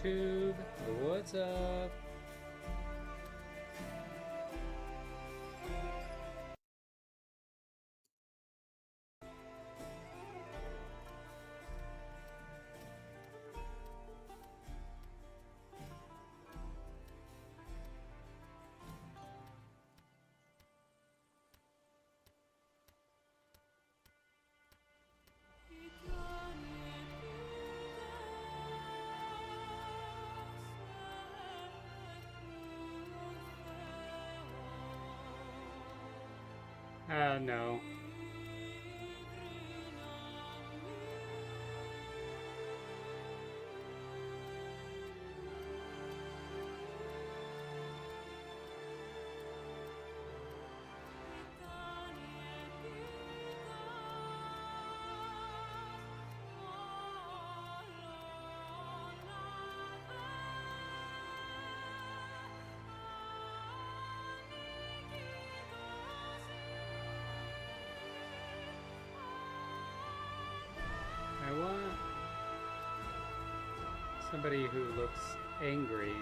YouTube. What's up? No. I want somebody who looks angry.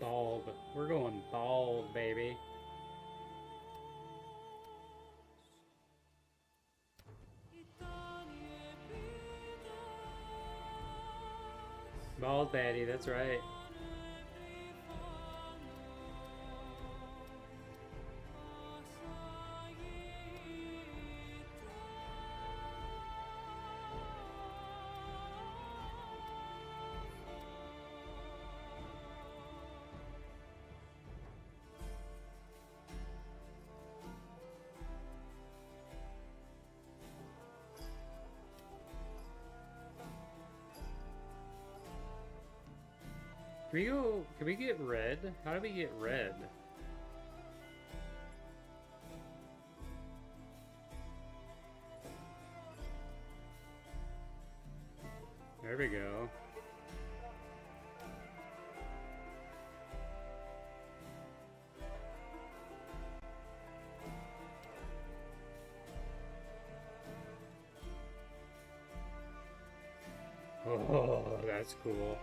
Bald. We're going bald, baby. Bald baddie, that's right. Can we get red? How do we get red? There we go. Oh, that's cool.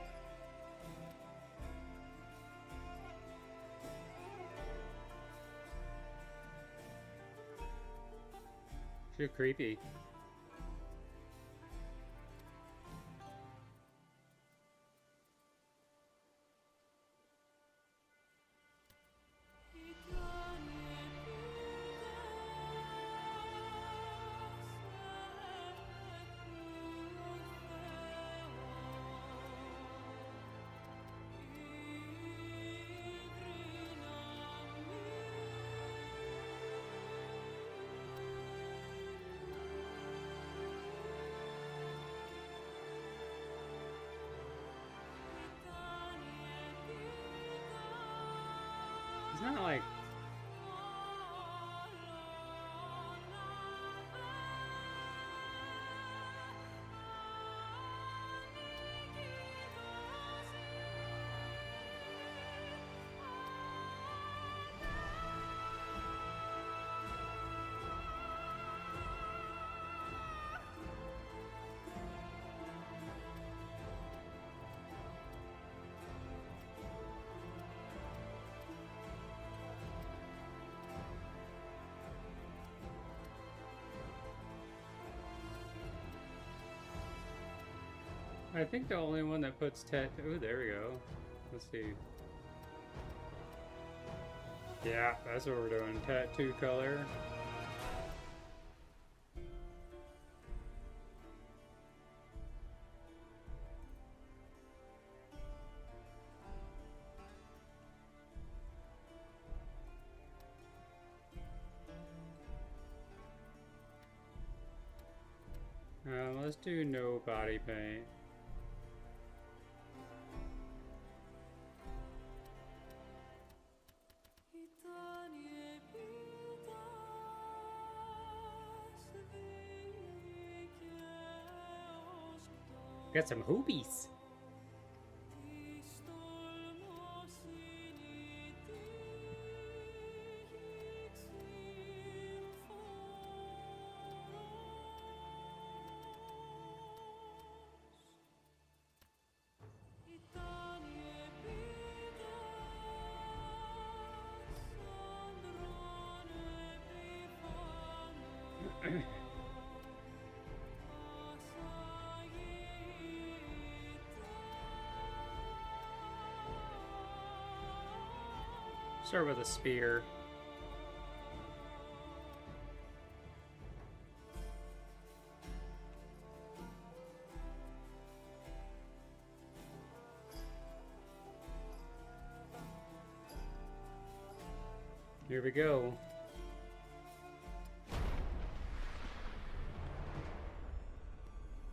Too creepy. It's not like... I think the only one that puts oh, there we go. Let's see. Yeah, that's what we're doing. Tattoo color. Let's do no body paint. Got some hoopies. Start with a spear. Here we go.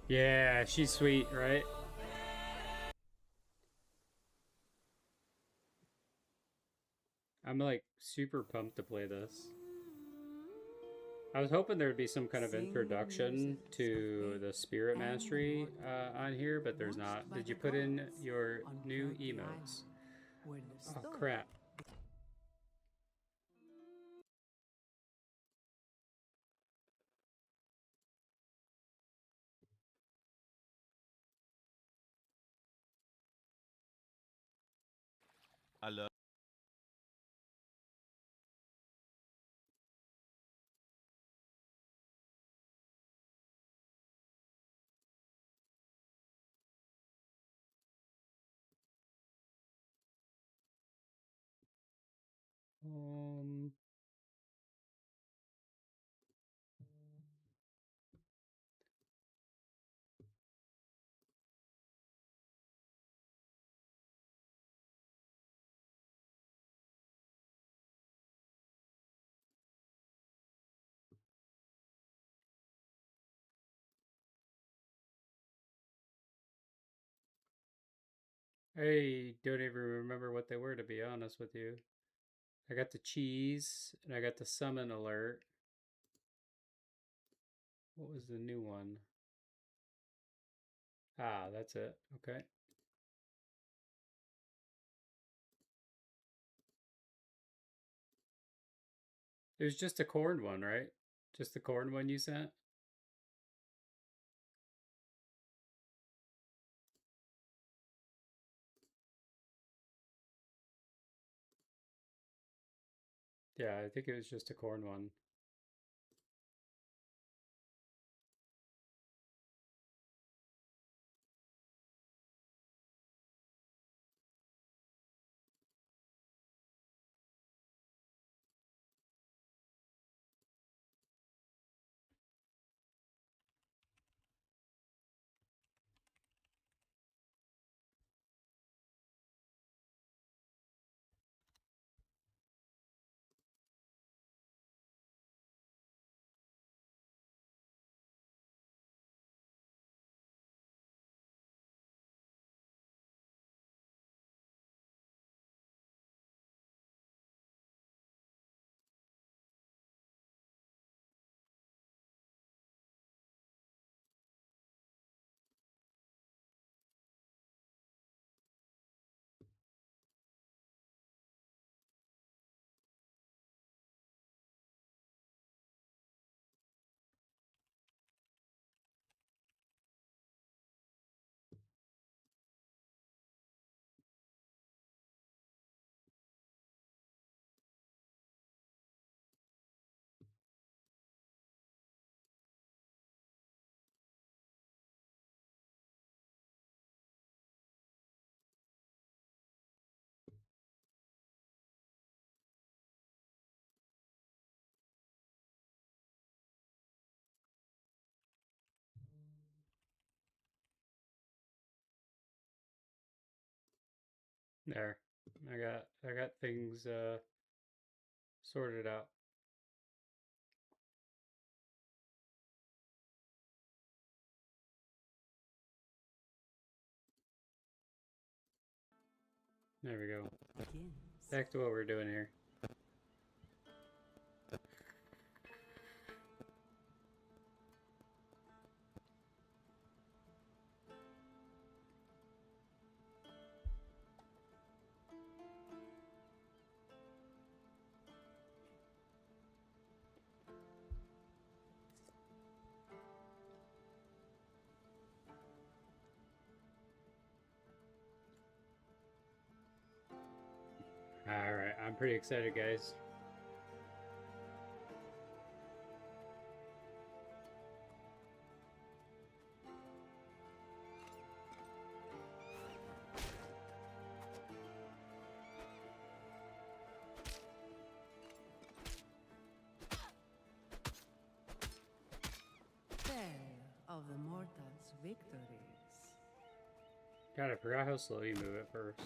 Yeah, she's sweet, right? I'm like super pumped to play this. I was hoping there would be some kind of introduction to the Spirit Mastery on here, but there's not. Did you put in your new emotes? Oh, crap. Alors, Um, I don't even remember what they were, to be honest with you. I got the cheese, and I got the summon alert. What was the new one? Ah, that's it. Okay. It was just a corn one, right? Just the corn one you sent? Yeah, I think it was just a corn one. There. I got things sorted out. There we go. Back to what we're doing here. Alright, I'm pretty excited, guys. Of the mortals' victories. God, I forgot how slow you move at first.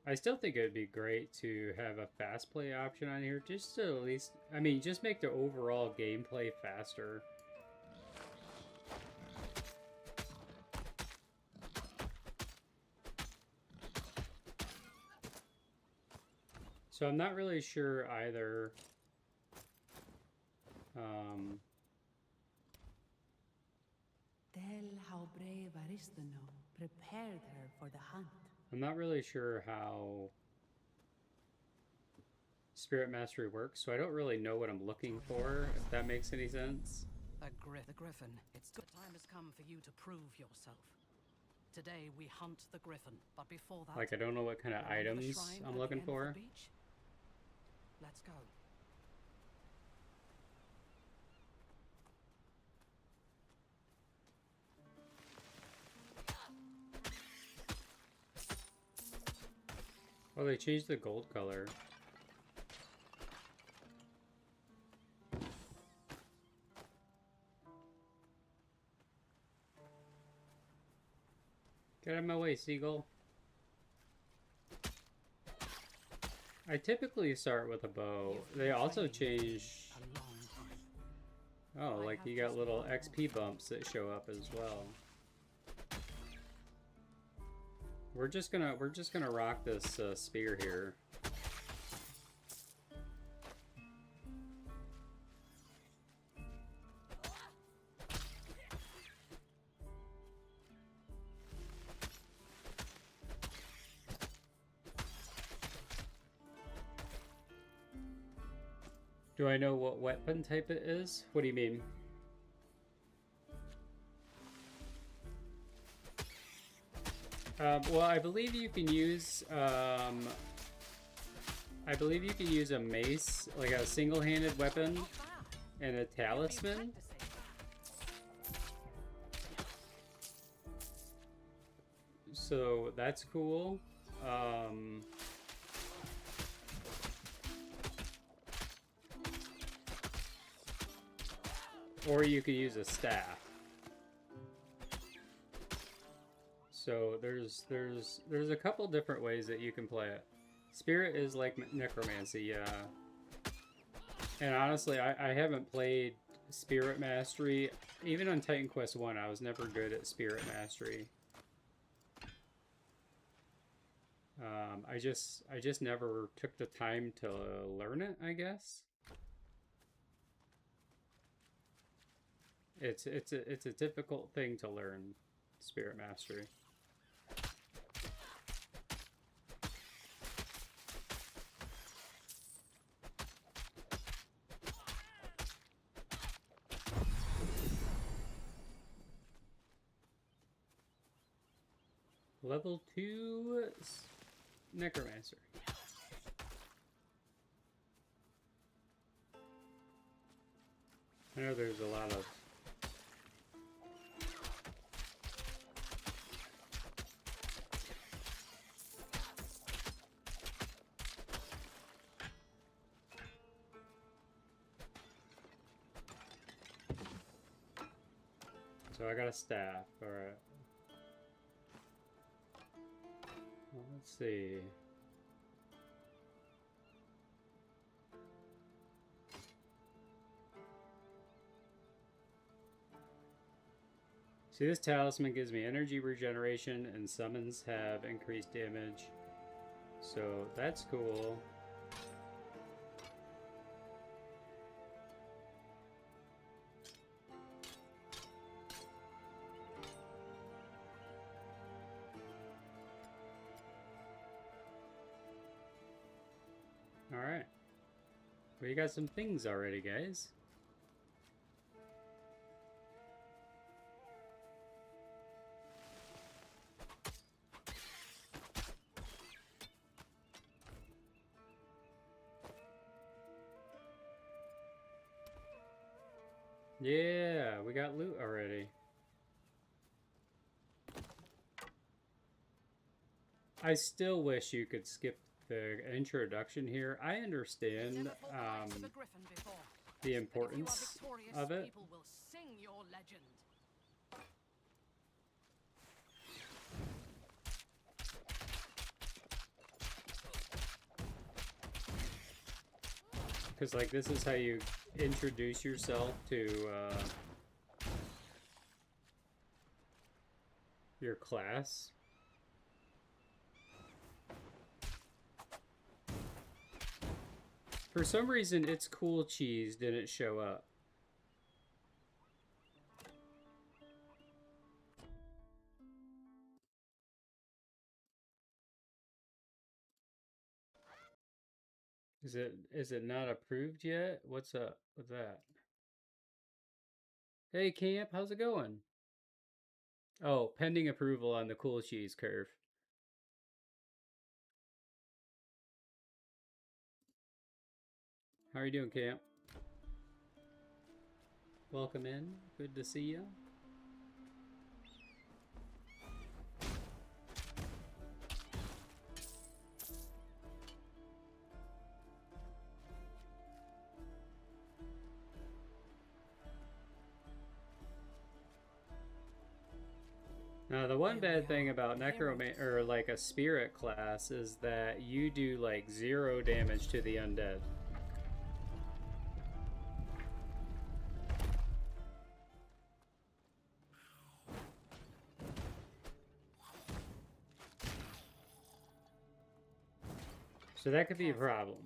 I still think it'd be great to have a fast play option on here, just to at least, I mean, just make the overall gameplay faster. So I'm not really sure either. Tell how brave Aristano prepared her for the hunt. I'm not really sure how Spirit Mastery works, so I don't really know what I'm looking for, if that makes any sense. The Griffin. It's good. The time has come for you to prove yourself. Today we hunt the Griffin, but before that, Like, I don't know what kind of items I'm looking for. Let's go. Oh, they changed the gold color. Get out of my way, seagull. I typically start with a bow. They also change... Oh, like you got little XP bumps that show up as well. We're just gonna rock this spear here. Do I know what weapon type it is? What do you mean? Well, I believe you can use a mace, like a single-handed weapon, and a talisman. So that's cool. Or you can use a staff. So there's a couple different ways that you can play it. Spirit is like necromancy, yeah. And honestly, I haven't played Spirit Mastery. Even on Titan Quest 1, I was never good at Spirit Mastery. I just never took the time to learn it, I guess. It's a difficult thing to learn, Spirit Mastery. Level 2 Necromancer. I know there's a lot of So I got a staff, alright. Let's see. See, this talisman gives me energy regeneration and summons have increased damage. So that's cool. Alright. We got some things already, guys. Yeah, we got loot already. I still wish you could skip the introduction here. I understand the importance of it. People will sing your legend. Because, like, this is how you introduce yourself to your class. For some reason, It's Cool Cheese didn't show up. Is it not approved yet? What's up with that? Hey Camp, how's it going? Oh, pending approval on the Cool Cheese curve. How are you doing, Camp? Welcome in. Good to see you. Now, the one bad thing about necromancer, or like a spirit class, is that you do like 0 damage to the undead. So that could be a problem.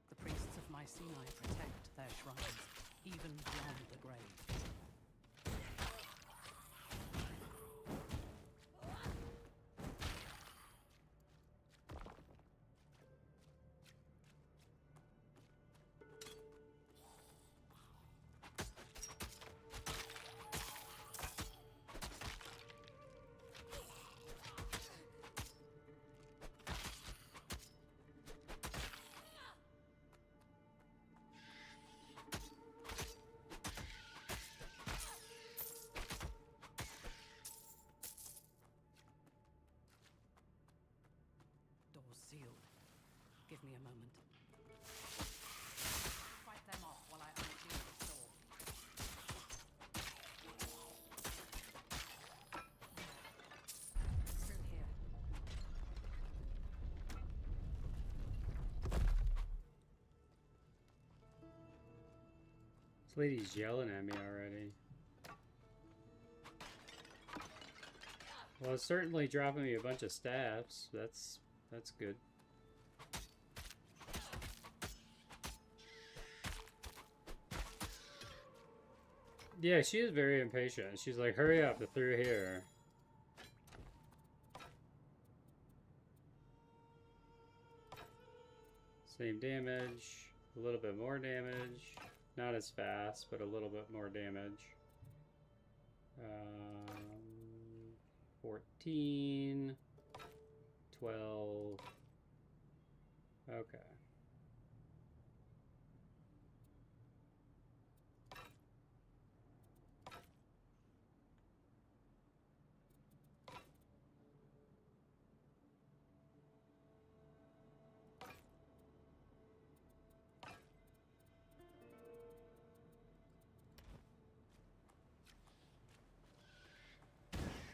The priests of Mycenae protect their shrines, even beyond the grave. Doors sealed. Give me a moment. Fight them off while I undo the door. Through here. This lady's yelling at me already. Well, it's certainly dropping me a bunch of staffs. That's good. Yeah, she is very impatient. She's like, hurry up, through here. Same damage, a little bit more damage. Not as fast, but a little bit more damage. 14, 12. Okay.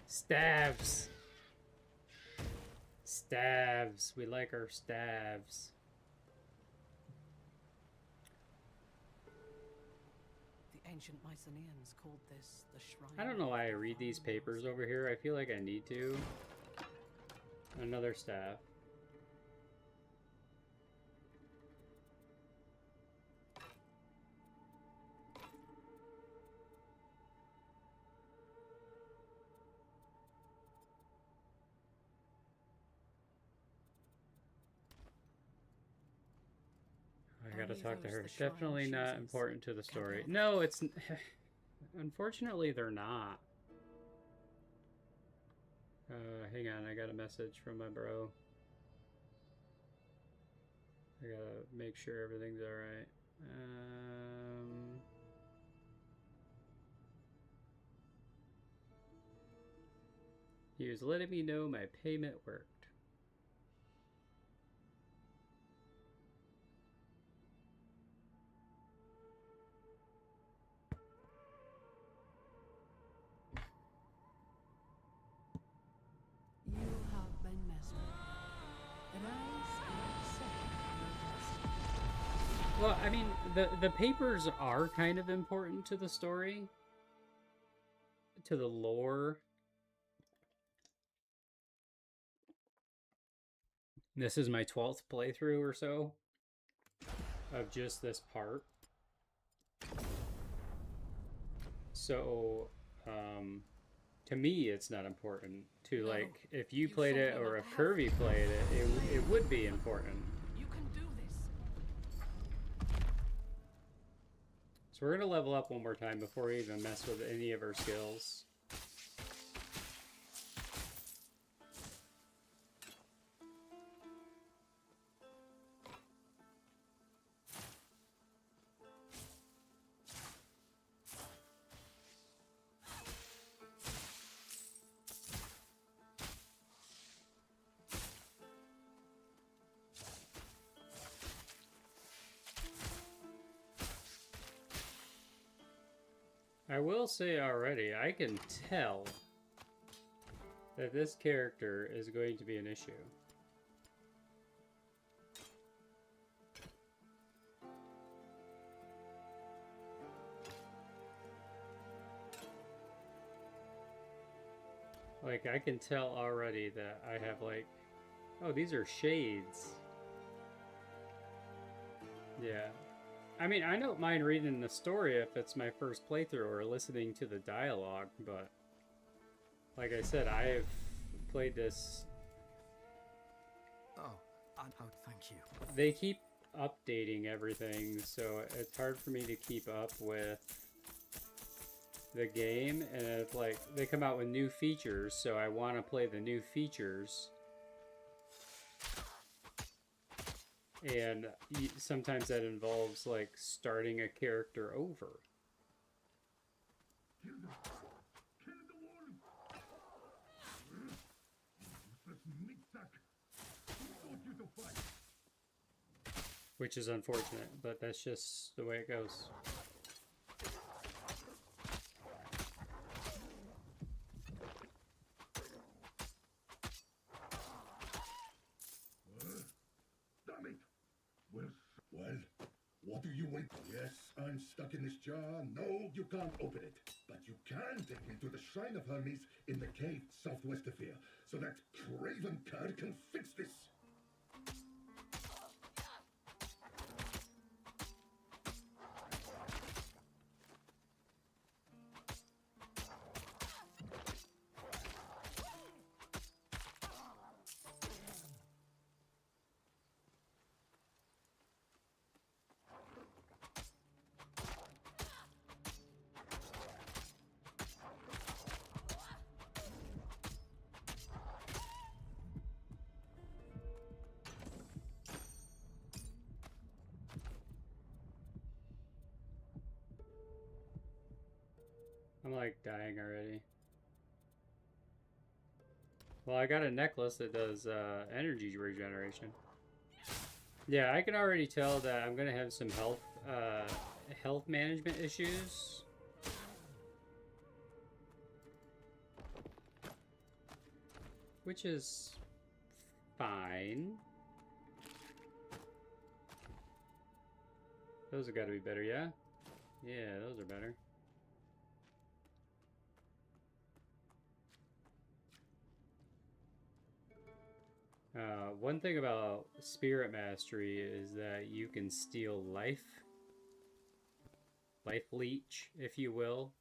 Stabs. Staves. We like our staves. The ancient Mycenaeans called this the shrine. I don't know why I read these papers over here. I feel like I need to. Another staff. I gotta talk to her. It's definitely not important to the story. No, it's... Unfortunately, they're not. Hang on, I got a message from my bro. I gotta make sure everything's alright. He was letting me know my payment worked. You have been mesmerized. Rise and accept your destiny. Well, I mean, the papers are kind of important to the story, to the lore. This is my 12th playthrough or so of just this part. So, to me, it's not important. To, like, if you played it or if Kirby played it, it would be important. You can do this. So we're going to level up one more time before we even mess with any of our skills. I will say already, I can tell that this character is going to be an issue. Like, I can tell already that I have, like, oh, these are shades. Yeah. I mean, I don't mind reading the story if it's my first playthrough or listening to the dialogue, but like I said, I've played this. Oh, thank you. They keep updating everything, so it's hard for me to keep up with the game, and it's like they come out with new features, so I want to play the new features. And sometimes that involves, like, starting a character over. Which is unfortunate, but that's just the way it goes. Well, what do you wait? Yes, I'm stuck in this jar. No, you can't open it. But you can take me to the Shrine of Hermes in the cave southwest of here, so that craven cur can fix this. I'm like dying already. Well, I got a necklace that does energy regeneration. Yeah, I can already tell that I'm gonna have some health management issues. Which is fine. Those have got to be better, yeah? Yeah, those are better. One thing about Spirit Mastery is that you can steal life leech, if you will.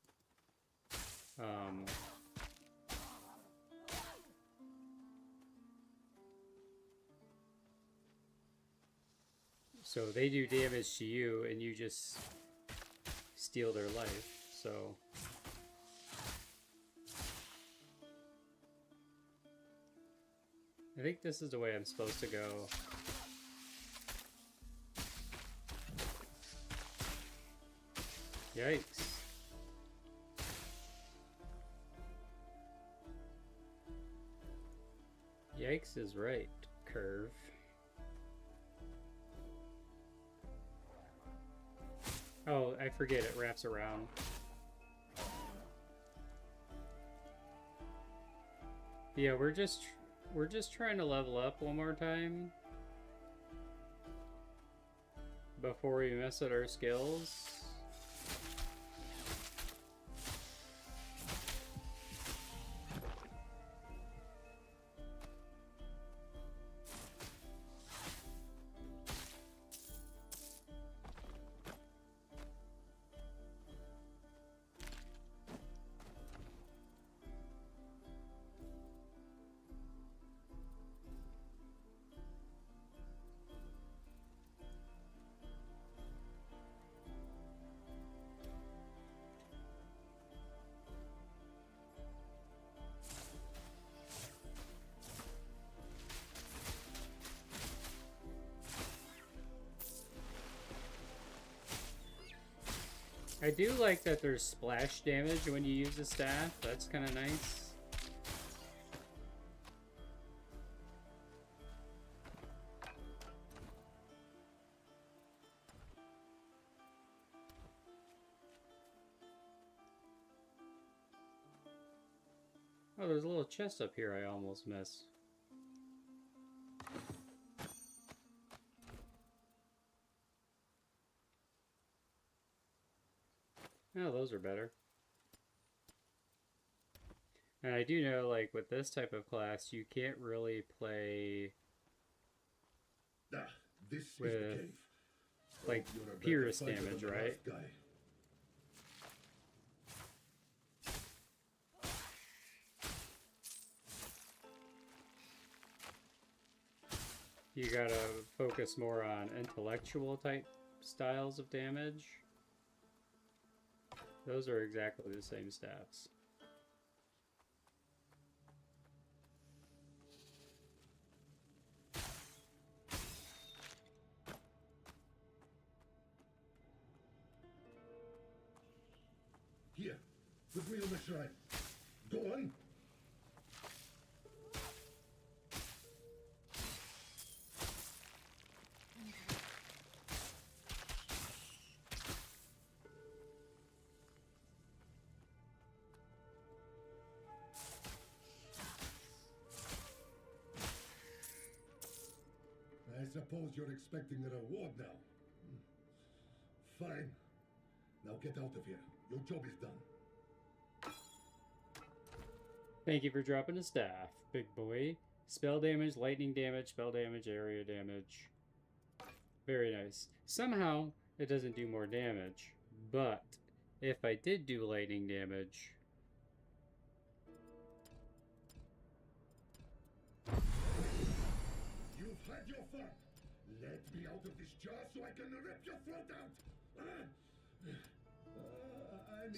So they do damage to you and you just steal their life, so... I think this is the way I'm supposed to go. Yikes. Yikes is right, curve. Oh, I forget it wraps around. Yeah, we're just trying to level up one more time before we mess with our skills. I do like that there's splash damage when you use the staff. That's kind of nice. Oh, there's a little chest up here I almost missed. Oh, those are better. And I do know, like, with this type of class, you can't really play This with, is the cave. like, You're a better Pierce fighter than damage, the right? last guy. You gotta focus more on intellectual type styles of damage. Those are exactly the same stats. Here, put me on the shrine. Go on. I suppose you're expecting a reward now. Fine. Now get out of here. Your job is done. Thank you for dropping a staff, big boy. Spell damage, lightning damage, spell damage, area damage. Very nice. Somehow, it doesn't do more damage, but if I did do lightning damage... You've had your fun. Let me out of this jar so I can rip your throat out.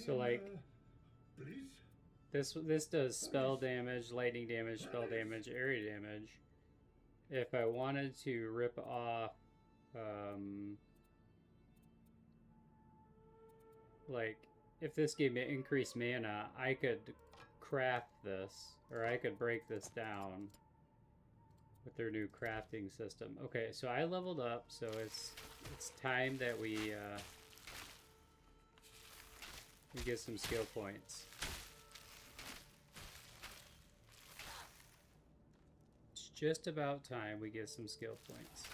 So, like, please? this does spell damage, lightning damage, spell damage, area damage. If I wanted to rip off, like, if this gave me increased mana, I could craft this, or I could break this down with their new crafting system. Okay, so I leveled up, so it's time that we get some skill points. just about time we get some skill points.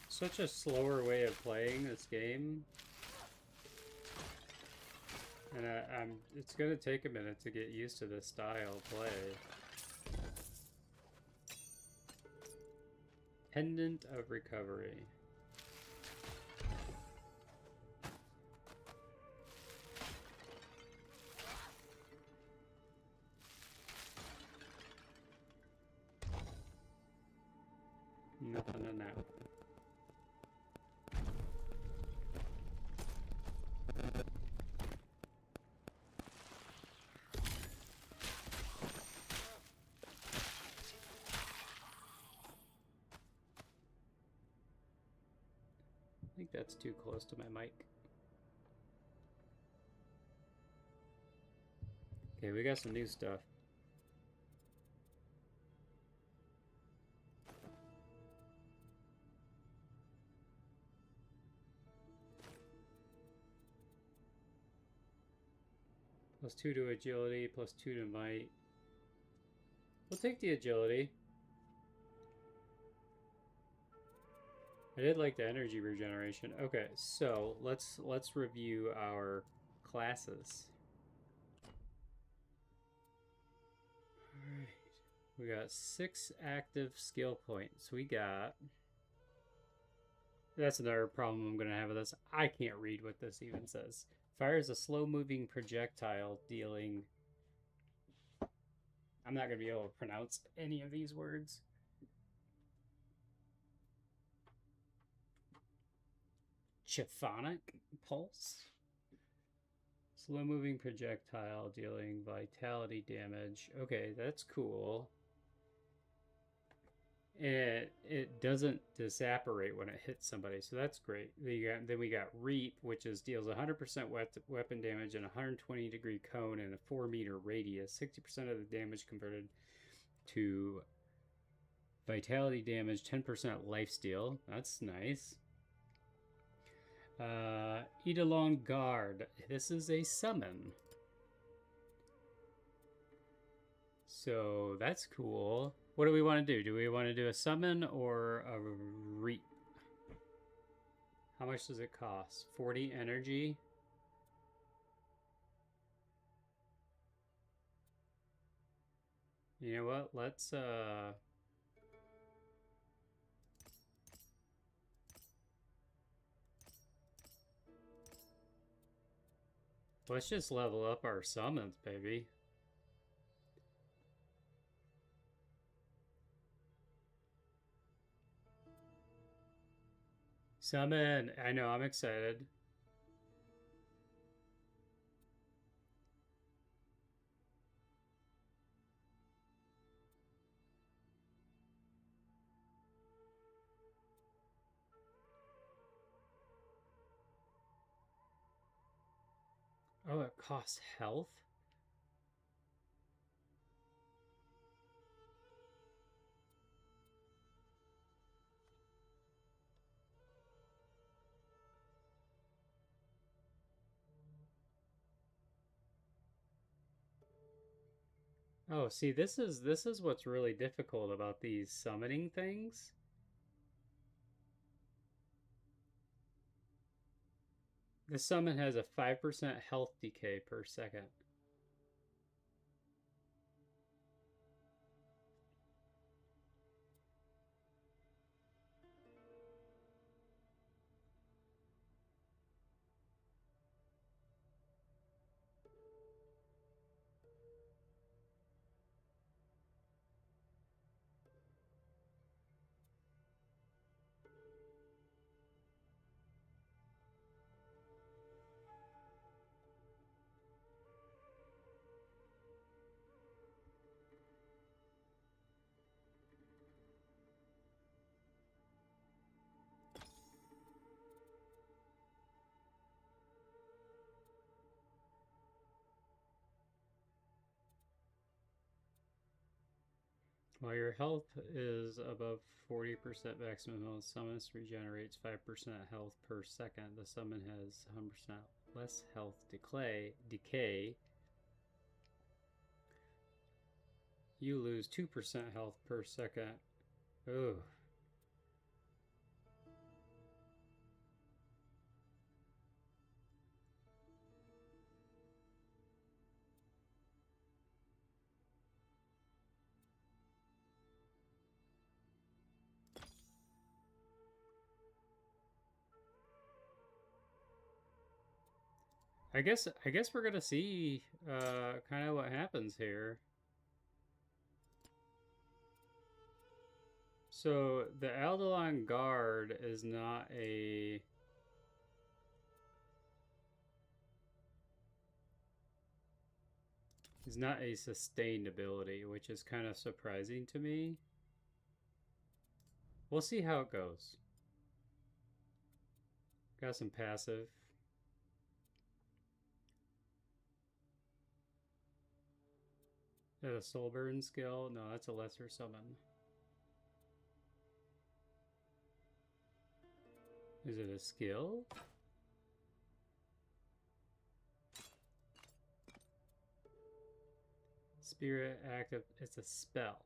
Such a slower way of playing this game, and it's gonna take a minute to get used to this style of play. Pendant of Recovery. Nothing in that. I think that's too close to my mic. Okay, we got some new stuff. +2 to agility, +2 to might. We'll take the agility. I did like the energy regeneration. Okay, so let's review our classes. Alright. We got 6 active skill points. We got... That's another problem I'm going to have with this. I can't read what this even says. Fires a slow-moving projectile dealing... I'm not going to be able to pronounce any of these words. Chthonic pulse. Slow-moving projectile dealing vitality damage. Okay, that's cool. And it doesn't disapparate when it hits somebody, so that's great. Then we got Reap, which deals 100% weapon damage in a 120-degree cone and a 4-meter radius. 60% of the damage converted to vitality damage, 10% lifesteal. That's nice. Eidolon Guard. This is a summon. So that's cool. What do we want to do? Do we want to do a summon or a reap? How much does it cost? 40 energy. You know what? Let's just level up our summons, baby. Summon! I know, I'm excited. Oh, it costs health? Oh, see, this is what's really difficult about these summoning things. The summon has a 5% health decay per second. While your health is above 40% maximum health, summon regenerates 5% health per second. The summon has 100% less health decay. You lose 2% health per second. Ugh. I guess we're gonna see kind of what happens here. So the Aldelon Guard is not a sustained ability, which is kind of surprising to me. We'll see how it goes. Got some passive. Is that a soul burn skill? No, that's a lesser summon. Is it a skill? Spirit active. It's a spell.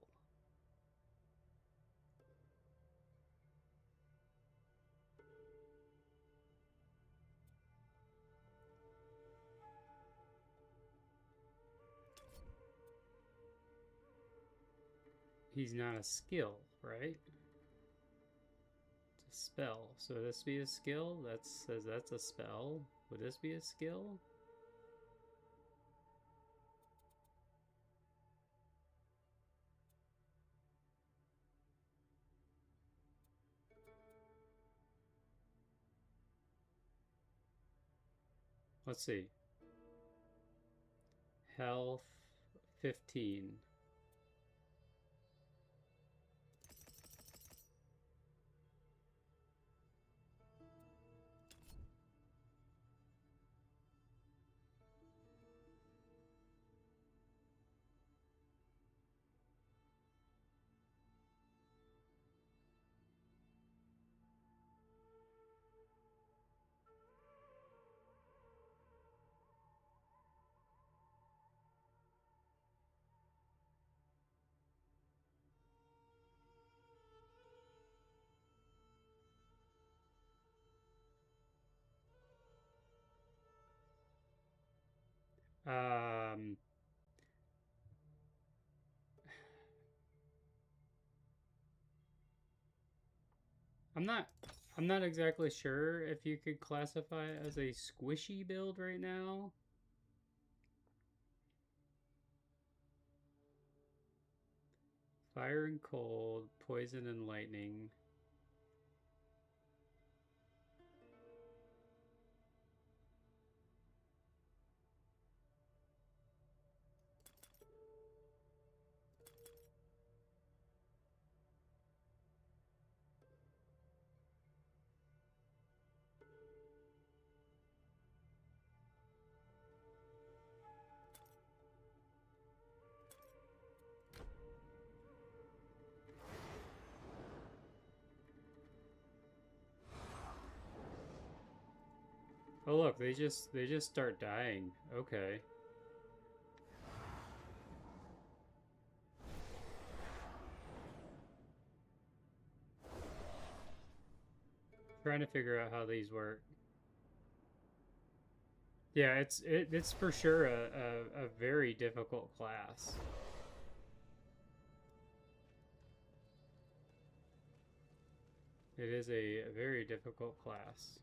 He's not a skill, right? It's a spell. So would this be a skill? That says that's a spell. Would this be a skill? Let's see. Health 15. Um, I'm not exactly sure if you could classify it as a squishy build right now. Fire and cold, poison and lightning. Oh look, they just start dying. Okay. Trying to figure out how these work. Yeah, it's for sure a very difficult class. It is a very difficult class.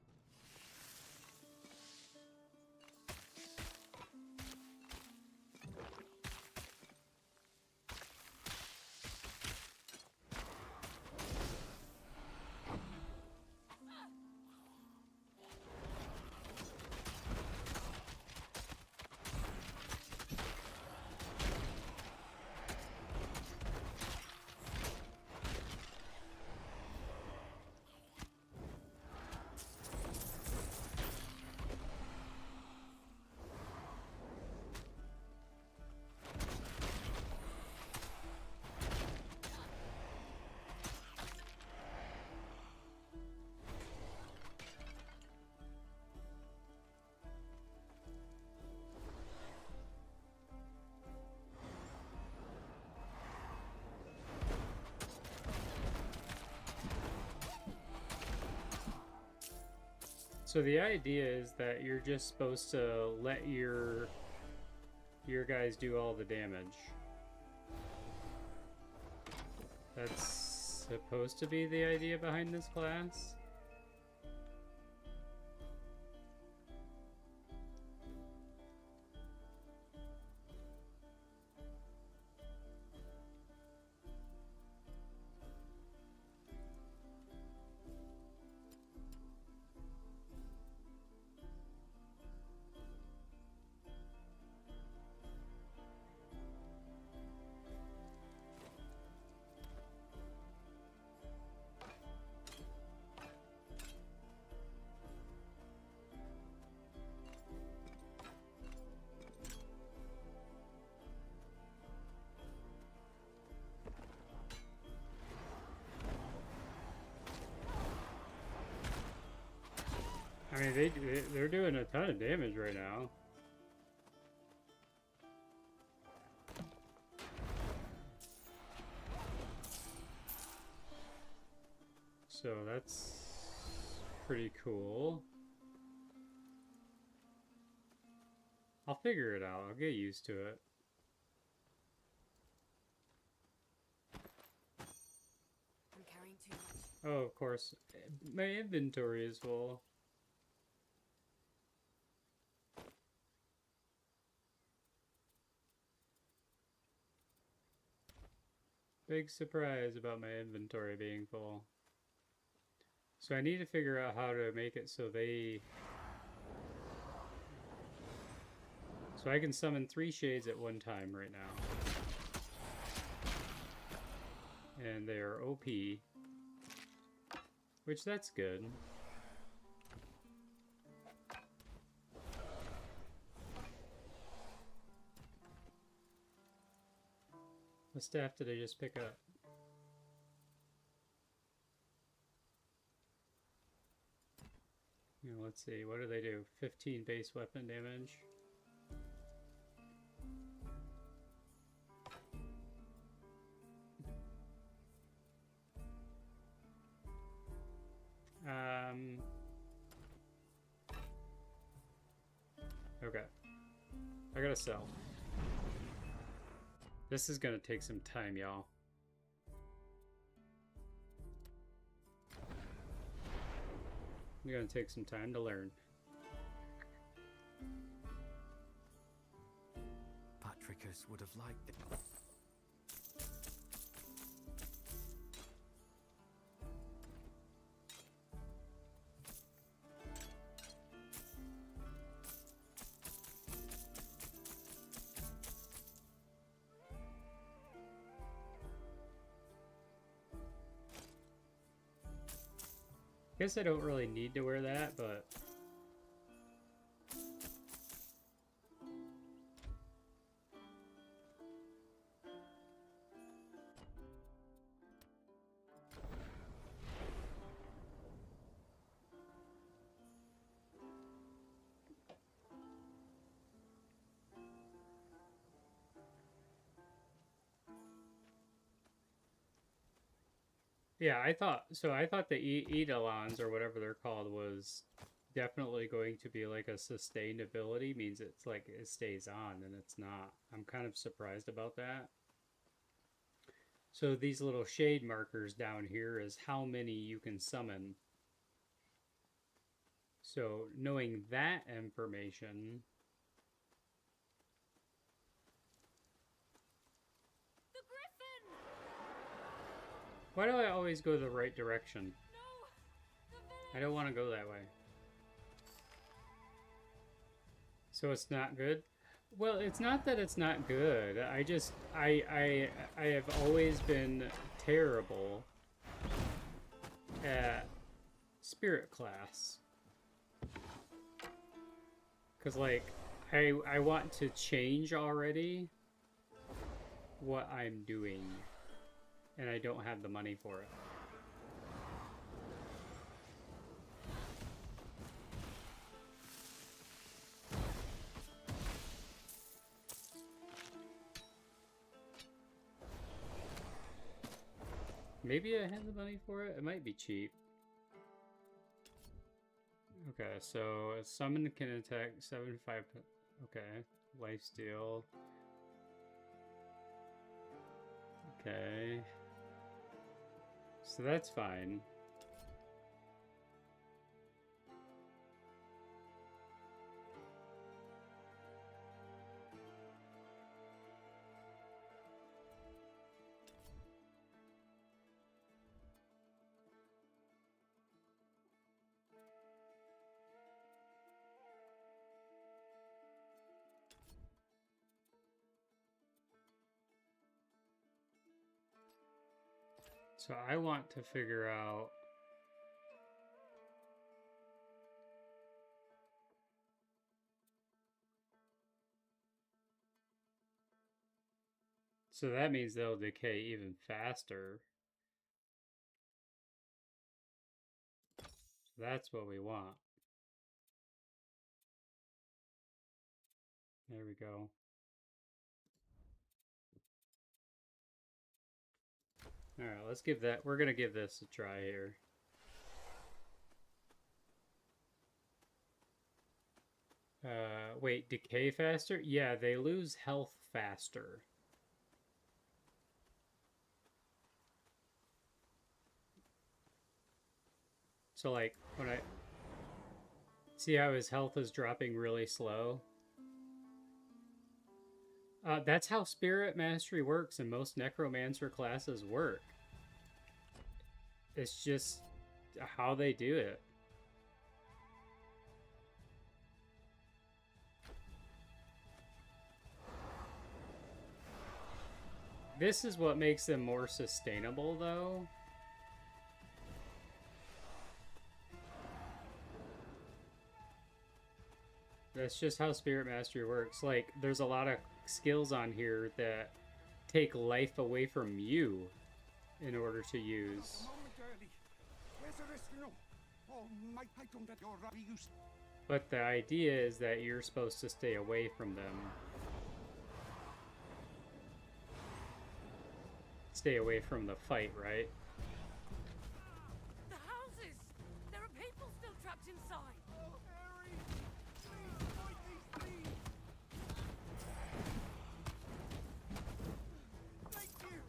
So the idea is that you're just supposed to let your guys do all the damage. That's supposed to be the idea behind this class. I mean, they're doing a ton of damage right now. So that's pretty cool. I'll figure it out. I'll get used to it. I'm carrying too much. Oh, of course. My inventory is full. Big surprise about my inventory being full. So I need to figure out how to make it so I can summon 3 shades at one time right now. And they are OP. Which that's good. What staff did I just pick up? You know, let's see, what do they do? 15 base weapon damage. Okay. I gotta sell. This is gonna take some time, y'all. It's gonna take some time to learn. Patricus would have liked it. I guess I don't really need to wear that, but yeah, I thought the Eidolons, or whatever they're called, was definitely going to be like a sustainability, means it's like it stays on, and it's not. I'm kind of surprised about that. So these little shade markers down here is how many you can summon. So knowing that information, why do I always go the right direction? I don't want to go that way. So it's not good? Well, it's not that it's not good. I have always been terrible at spirit class. Cause like I want to change already what I'm doing. And I don't have the money for it. Maybe I have the money for it? It might be cheap. Okay. Okay, so a summon can attack 7-5. Okay, lifesteal. Okay. So that's fine. So I want to figure out so that means they'll decay even faster. So that's what we want. There we go. Alright, let's give that, we're gonna give this a try here. Wait, decay faster? Yeah, they lose health faster. So like, when I... See how his health is dropping really slow? That's how Spirit Mastery works and most Necromancer classes work. It's just how they do it. This is what makes them more sustainable, though. That's just how Spirit Mastery works. Like, there's a lot of skills on here that take life away from you in order to use. But the idea is that you're supposed to stay away from them. Stay away from the fight, right? The houses! There are people still trapped inside! Oh, Harry! Please, fight these thieves! Thank you!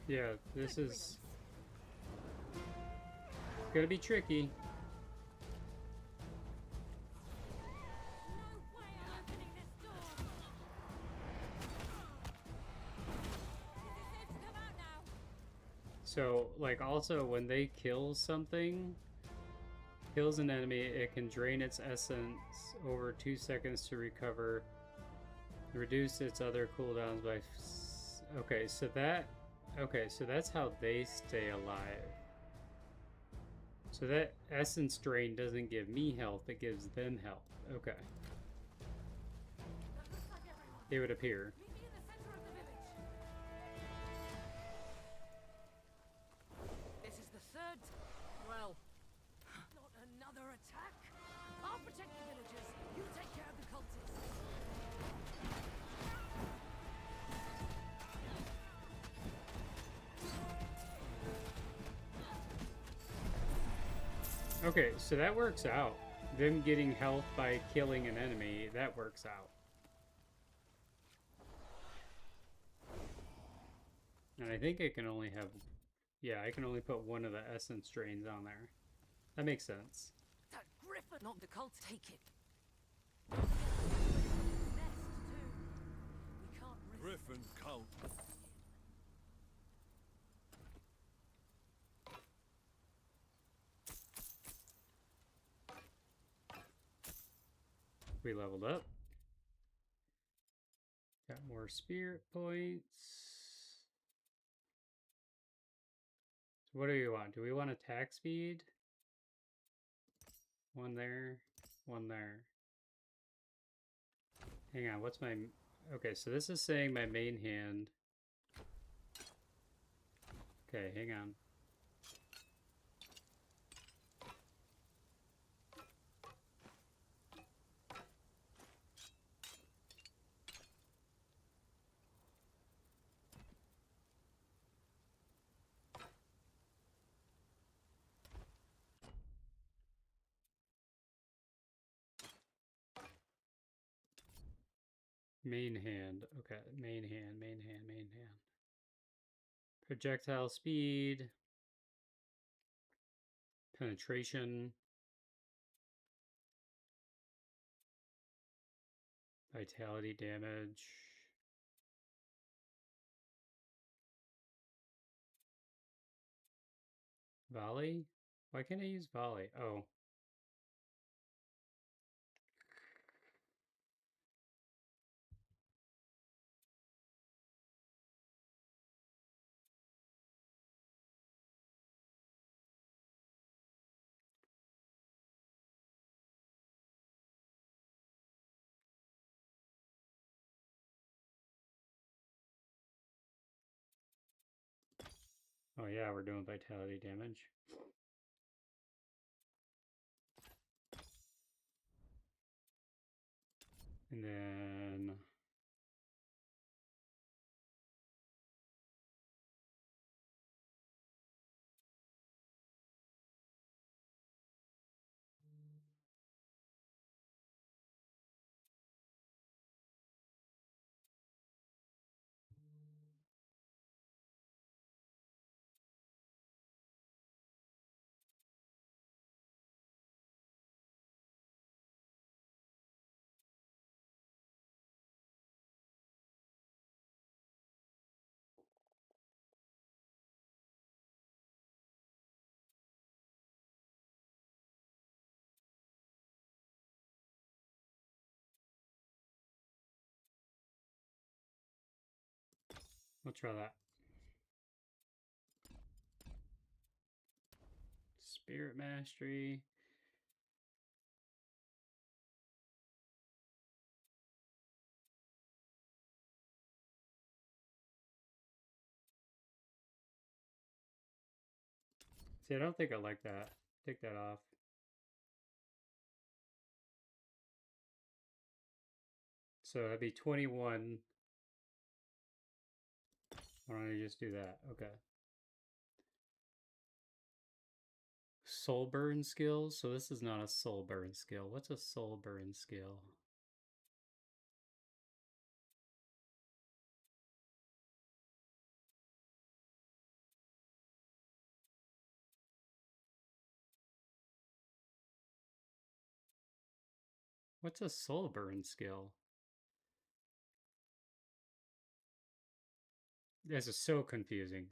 Yeah, this is gonna be tricky. No way I'm opening this door! Is it safe to come out now? So, like, also when they kill something, kills an enemy, it can drain its essence over 2 seconds to recover, reduce its other cooldowns by. Okay, so that's how they stay alive. So that essence drain doesn't give me health, it gives them health. Okay. That looks like everyone. It would appear. Meet me in the center of the village. This is the third. Well, not another attack. I'll protect the villagers. You take care of the cultists. Okay, so that works out. Them getting health by killing an enemy, that works out. And I think I can only have... Yeah, I can only put one of the essence drains on there. That makes sense. That griffin, not the cult. Take it. Nest too. We can't risk griffin count. We leveled up. Got more spirit points. So what do we want? Do we want attack speed? One there, one there. Hang on, what's my... Okay, so this is saying my main hand. Okay, hang on. Main hand. Okay, main hand, main hand, main hand. Projectile speed. Penetration. Vitality damage. Volley? Why can't I use volley? Oh. Oh yeah, we're doing vitality damage. And then... I'll try that. Spirit Mastery. See, I don't think I like that. Take that off. So that'd be 21. Why don't I just do that? Okay. Soul burn skills. So this is not a soul burn skill. What's a soul burn skill? What's a soul burn skill? This is so confusing.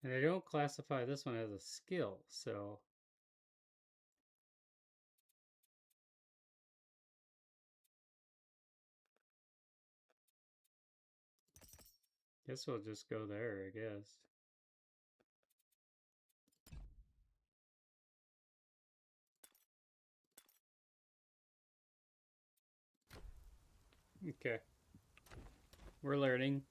And they don't classify this one as a skill, so... Guess we'll just go there, I guess. Okay. We're learning.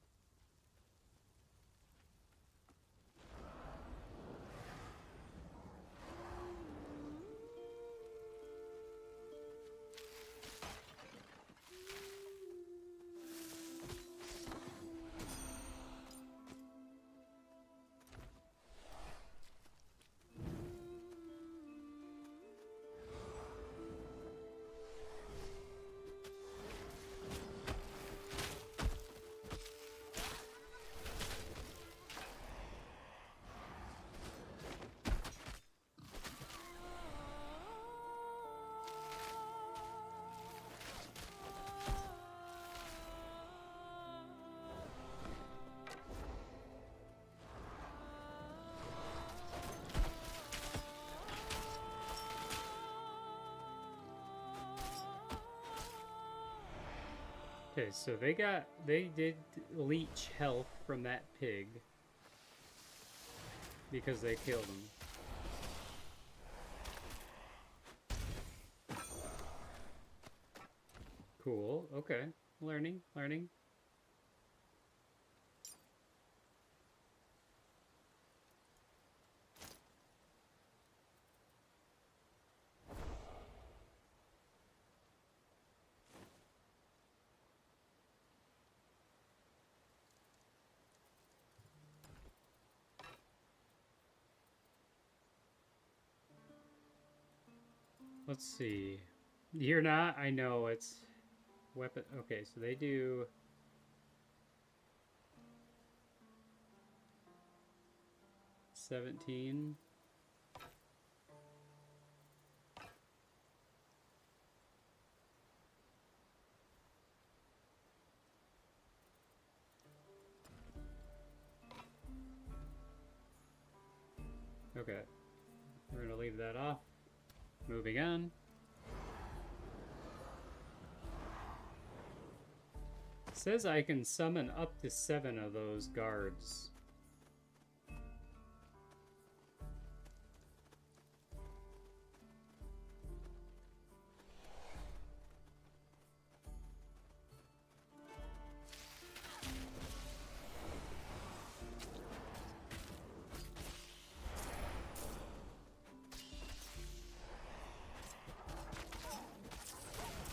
Okay, so they did leech health from that pig because they killed him. Cool. Okay. Learning. Let's see. You're not? I know it's weapon. Okay, so they do 17. Okay. We're gonna leave that off. Moving on. It says I can summon up to 7 of those guards.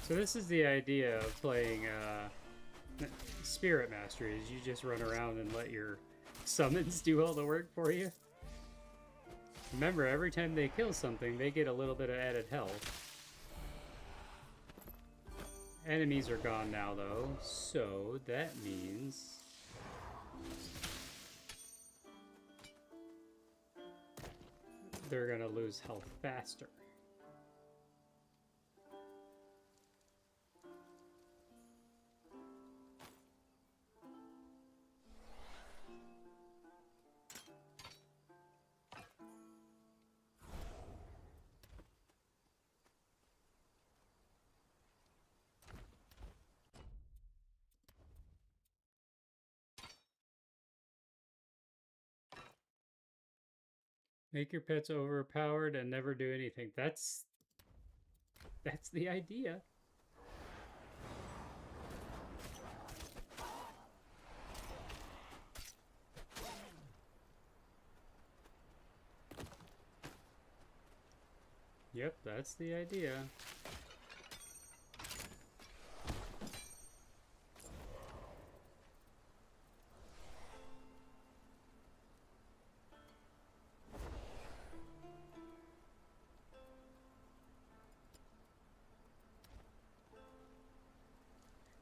So this is the idea of playing Spirit Mastery, is you just run around and let your summons do all the work for you. Remember, every time they kill something, they get a little bit of added health. Enemies are gone now, though, so that means they're gonna lose health faster. Make your pets overpowered and never do anything. That's the idea. Yep, that's the idea.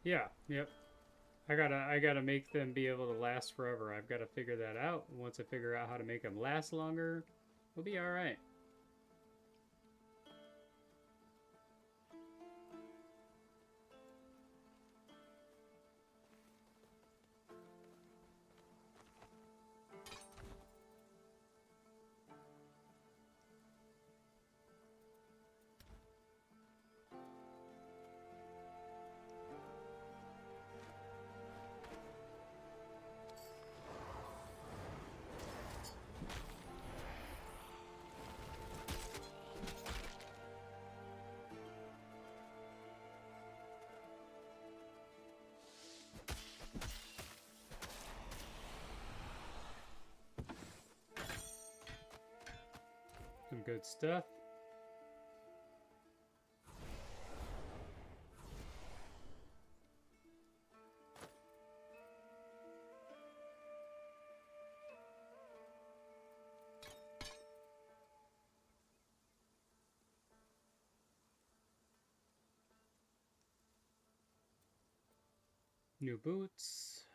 Yeah, yep. I gotta make them be able to last forever. I've gotta figure that out. Once I figure out how to make them last longer, we'll be alright. Some good stuff. New boots.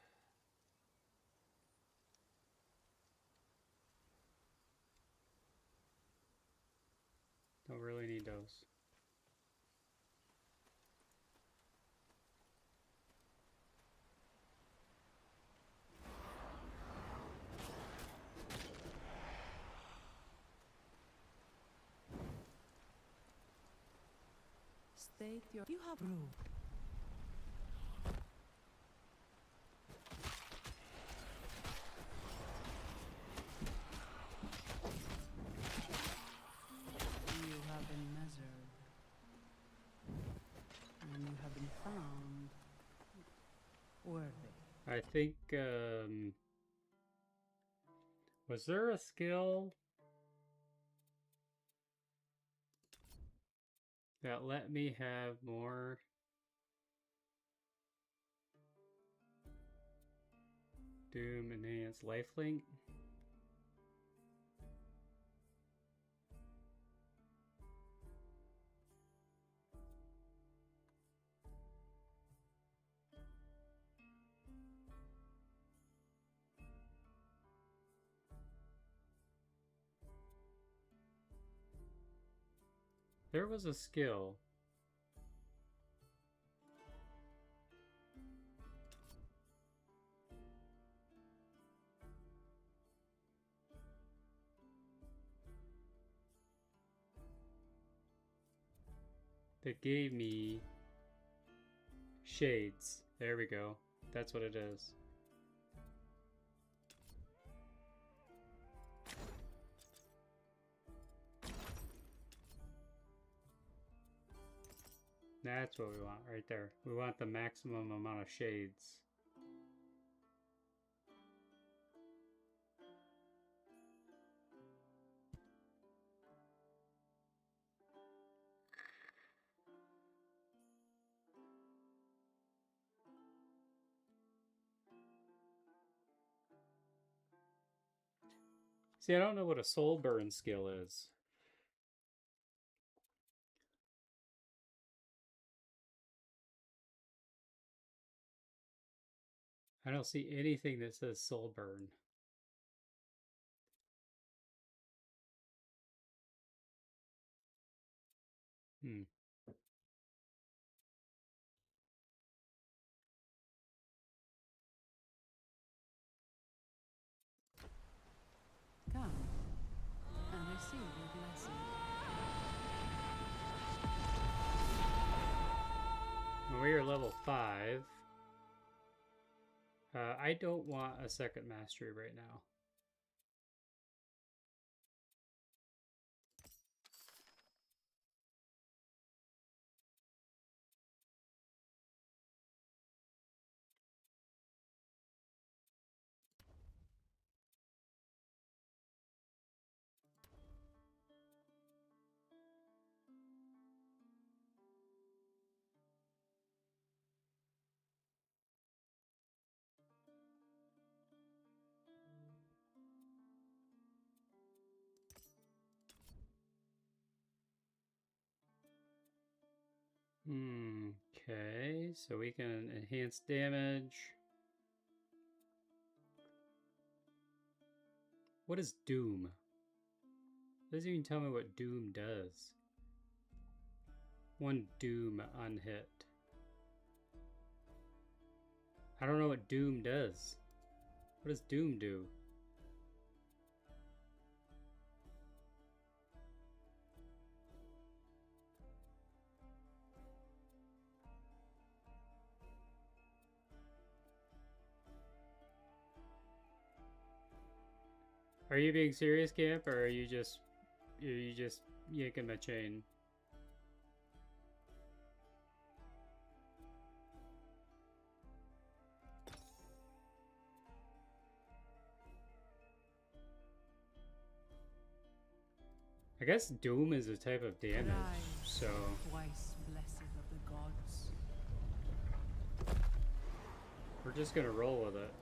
Don't really need those. State your. You have room. I think, was there a skill that let me have more? Doom enhanced lifelink? There was a skill. That gave me shades. There we go. That's what it is. That's what we want right there. We want the maximum amount of shades. See, I don't know what a soul burn skill is. I don't see anything that says soul burn. Come and receive your blessing. We are level 5. I don't want a second mastery right now. Okay, so we can enhance damage. What is Doom? It doesn't even tell me what Doom does. 1 Doom unhit. I don't know what Doom does. What does Doom do? Are you being serious, Camp, or are you just yanking my chain? I guess Doom is a type of damage, so Twice blessed of the gods. we're just gonna roll with it.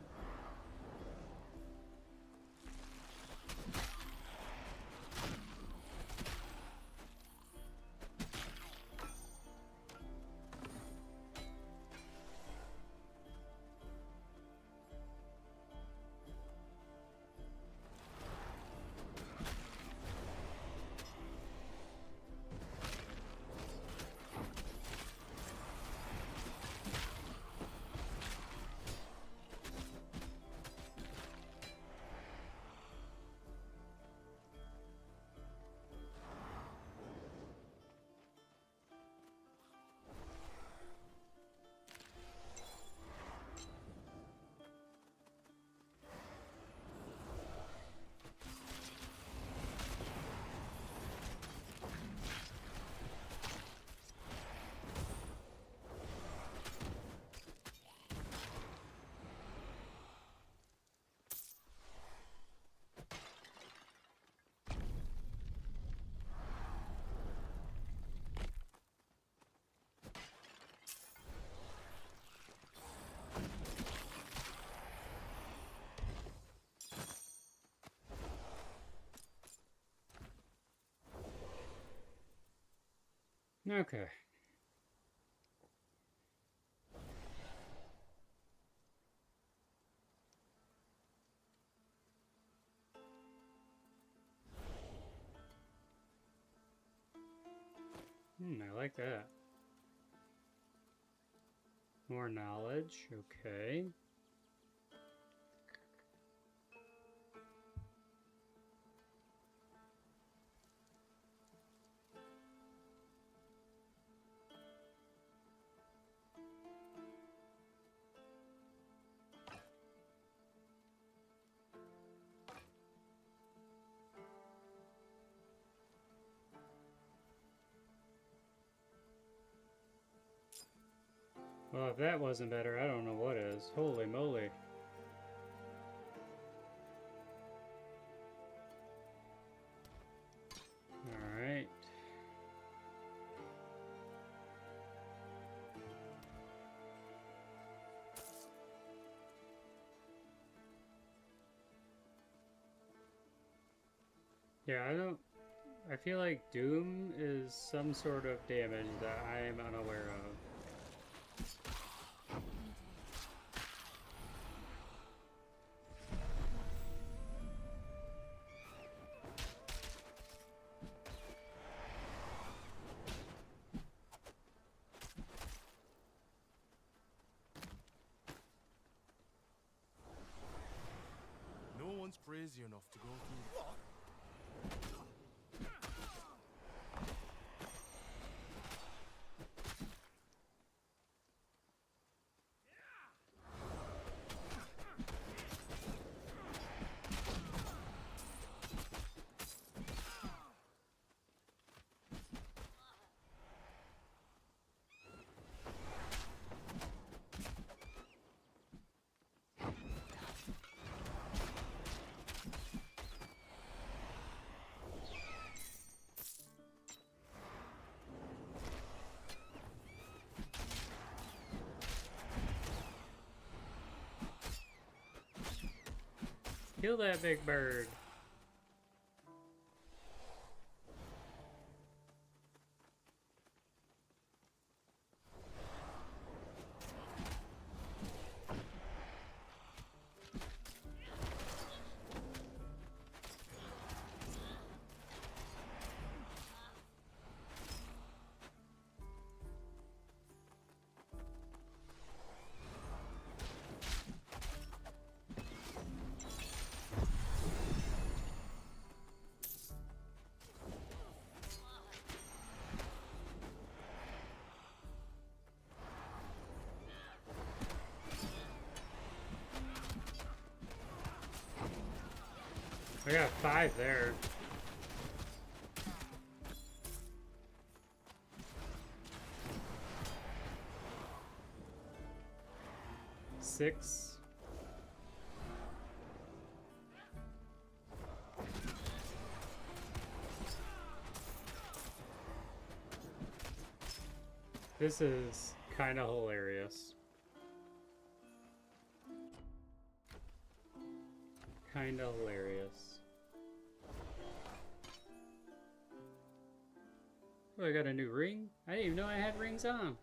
Okay. I like that. More knowledge, okay. Well, if that wasn't better, I don't know what is. Holy moly. Alright. Yeah, I feel like Doom is some sort of damage that I am unaware of. No one's crazy enough to go through. What? Kill that big bird. I got 5 there. Six. This is kind of hilarious. Kind of hilarious. Oh, I got a new ring? I didn't even know I had rings on.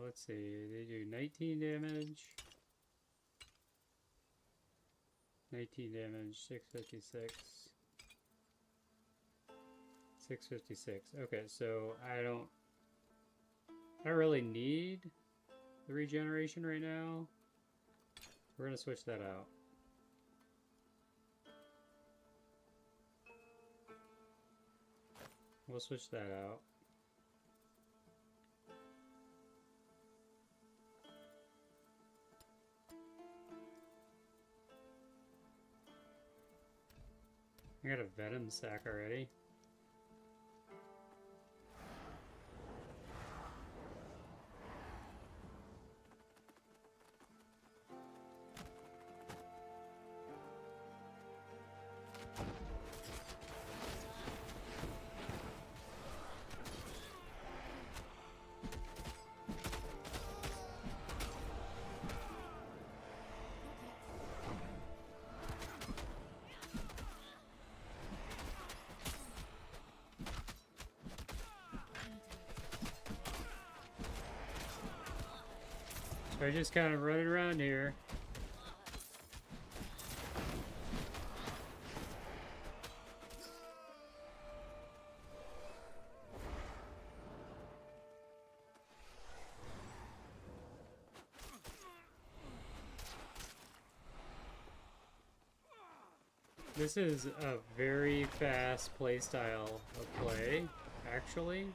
Let's see, they do 19 damage. 19 damage, 656. 656. Okay, so I don't really need the regeneration right now. We're gonna switch that out. We'll switch that out. I got a venom sack already. So I just kind of running around here. This is a very fast playstyle of play, actually.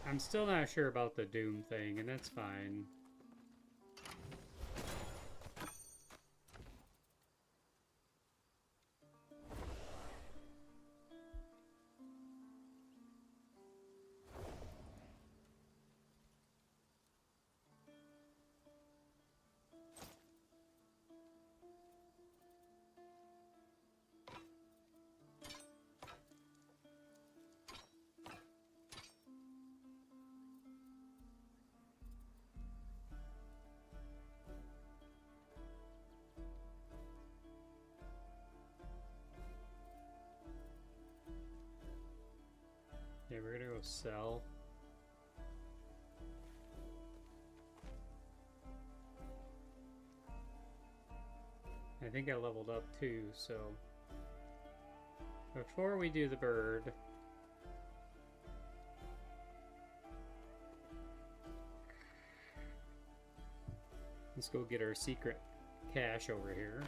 I'm still not sure about the Doom thing, and that's fine. Yeah, we're gonna go sell. I think I leveled up too, so before we do the bird, let's go get our secret cache over here.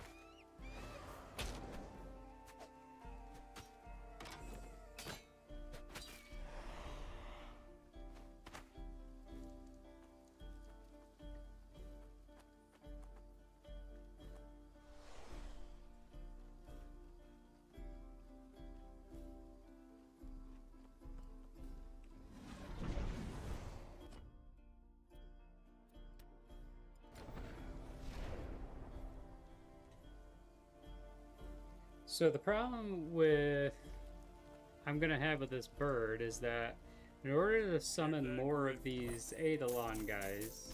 So the problem with I'm gonna have with this bird is that in order to summon more of these Eidolon guys,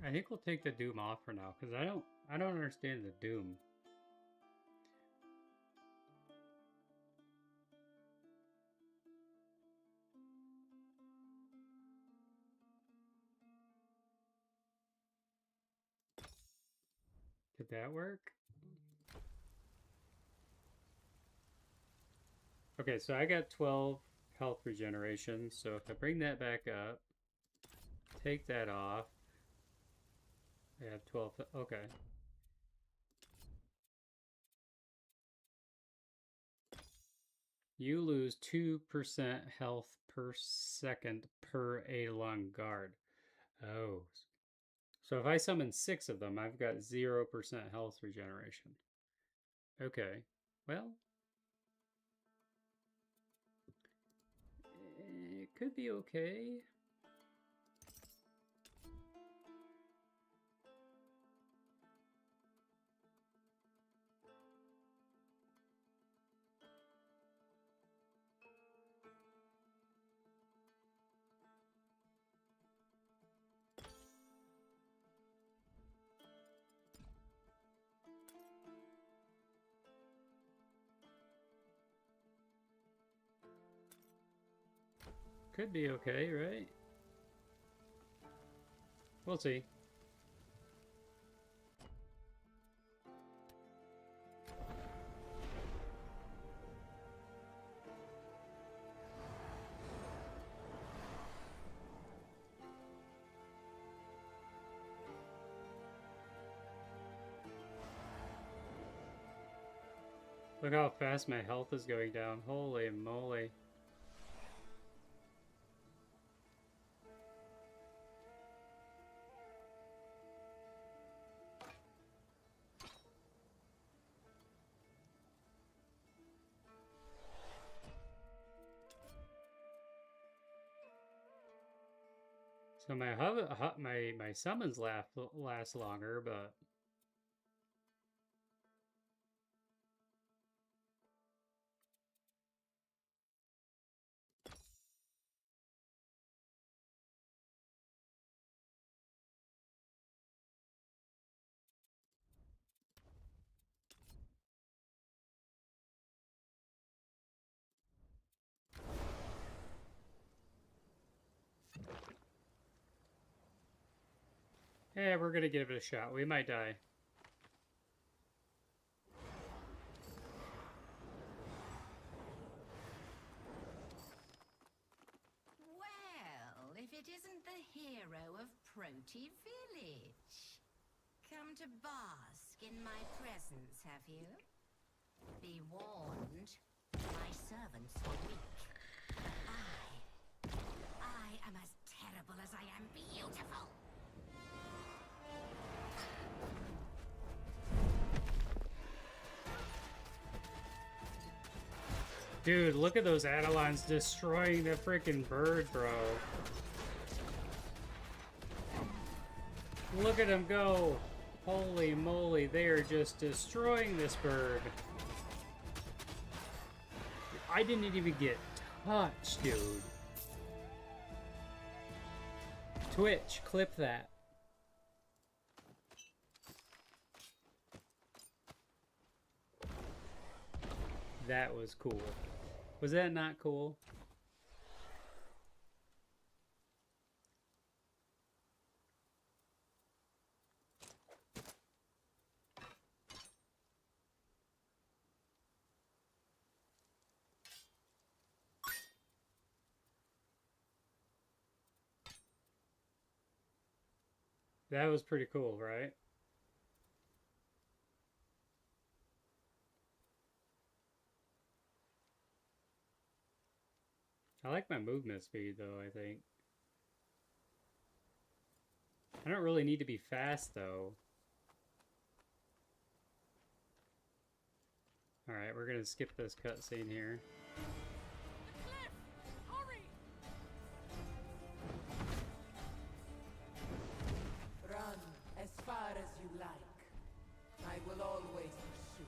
I think we'll take the Doom off for now because I don't understand the Doom. Did that work? Okay, so I got 12 health regeneration, so if I bring that back up, take that off, I have 12, okay. You lose 2% health per second per Eidolon guard. Oh. So if I summon 6 of them, I've got 0% health regeneration. Okay, well, it could be okay. Could be okay, right? We'll see. Look how fast my health is going down. Holy moly. So my summons last longer, but yeah, we're gonna give it a shot. We might die. Well, if it isn't the hero of Proti Village. Come to bask in my presence, have you? Be warned, my servants are weak. But I am as terrible as I am beautiful. Dude, look at those Adelons destroying the freaking bird, bro. Look at them go. Holy moly, they are just destroying this bird. I didn't even get touched, dude. Twitch, clip that. That was cool. Was that not cool? That was pretty cool, right? I like my movement speed, though, I think. I don't really need to be fast, though. Alright, we're gonna skip this cutscene here. The cliff! Hurry! Run as far as you like. I will always pursue.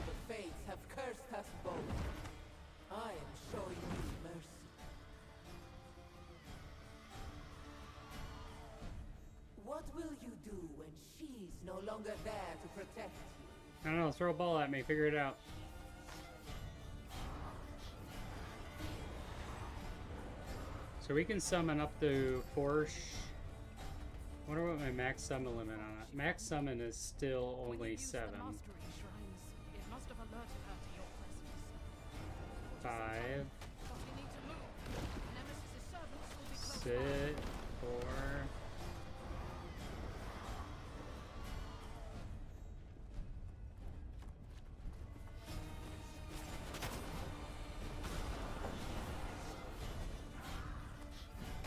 The fates have cursed us both. I am showing you mercy. What will you do when she's no longer there to protect you? I don't know, throw a ball at me, figure it out. So we can summon up to 4 I wonder what my max summon limit on it. Max summon is still When you only used the 7. mastery shrines, it must have alerted her to your presence. 5, But we need to move. Nemesis' servants will be close by. 6, 4.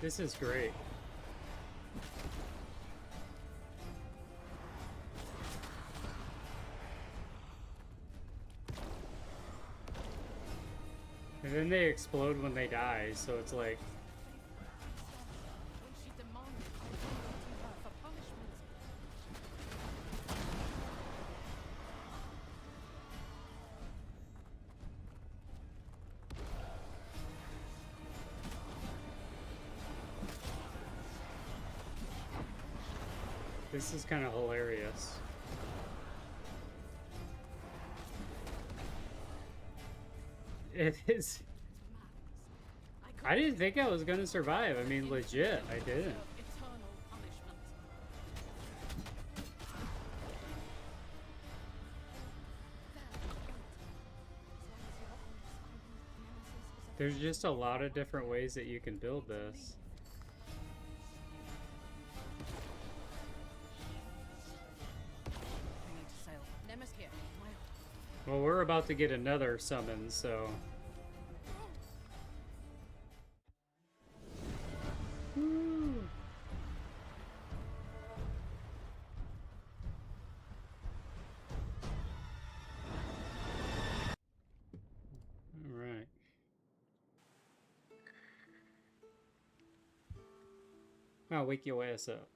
This is great. And then they explode when they die, so it's like, When she demanded I come to her for punishment. this is kind of hilarious. It is. I didn't think I was gonna survive. I mean, legit, I didn't. Eternal punishment. There's just a lot of different ways that you can build this. We need to sail. Nemus here. My Well, we're about to get another summon, so... Woo. All right. I'll wake your ass up.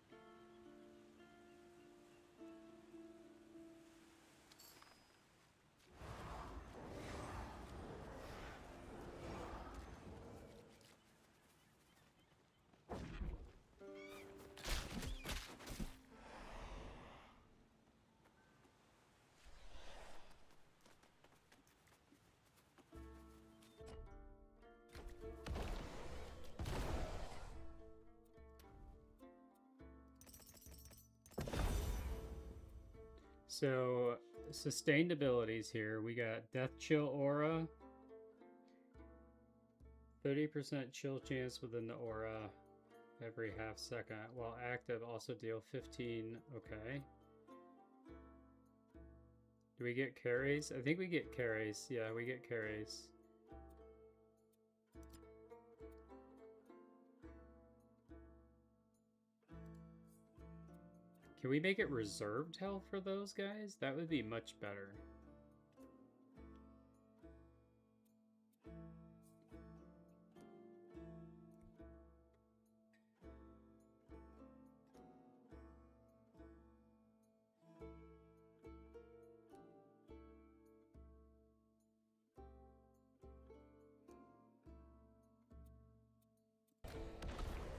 So, sustained abilities here. We got Death Chill Aura. 30% chill chance within the aura every half second. While active, also deal 15. Okay. Do we get carries? I think we get carries. Yeah, we get carries. Can we make it reserved health for those guys? That would be much better.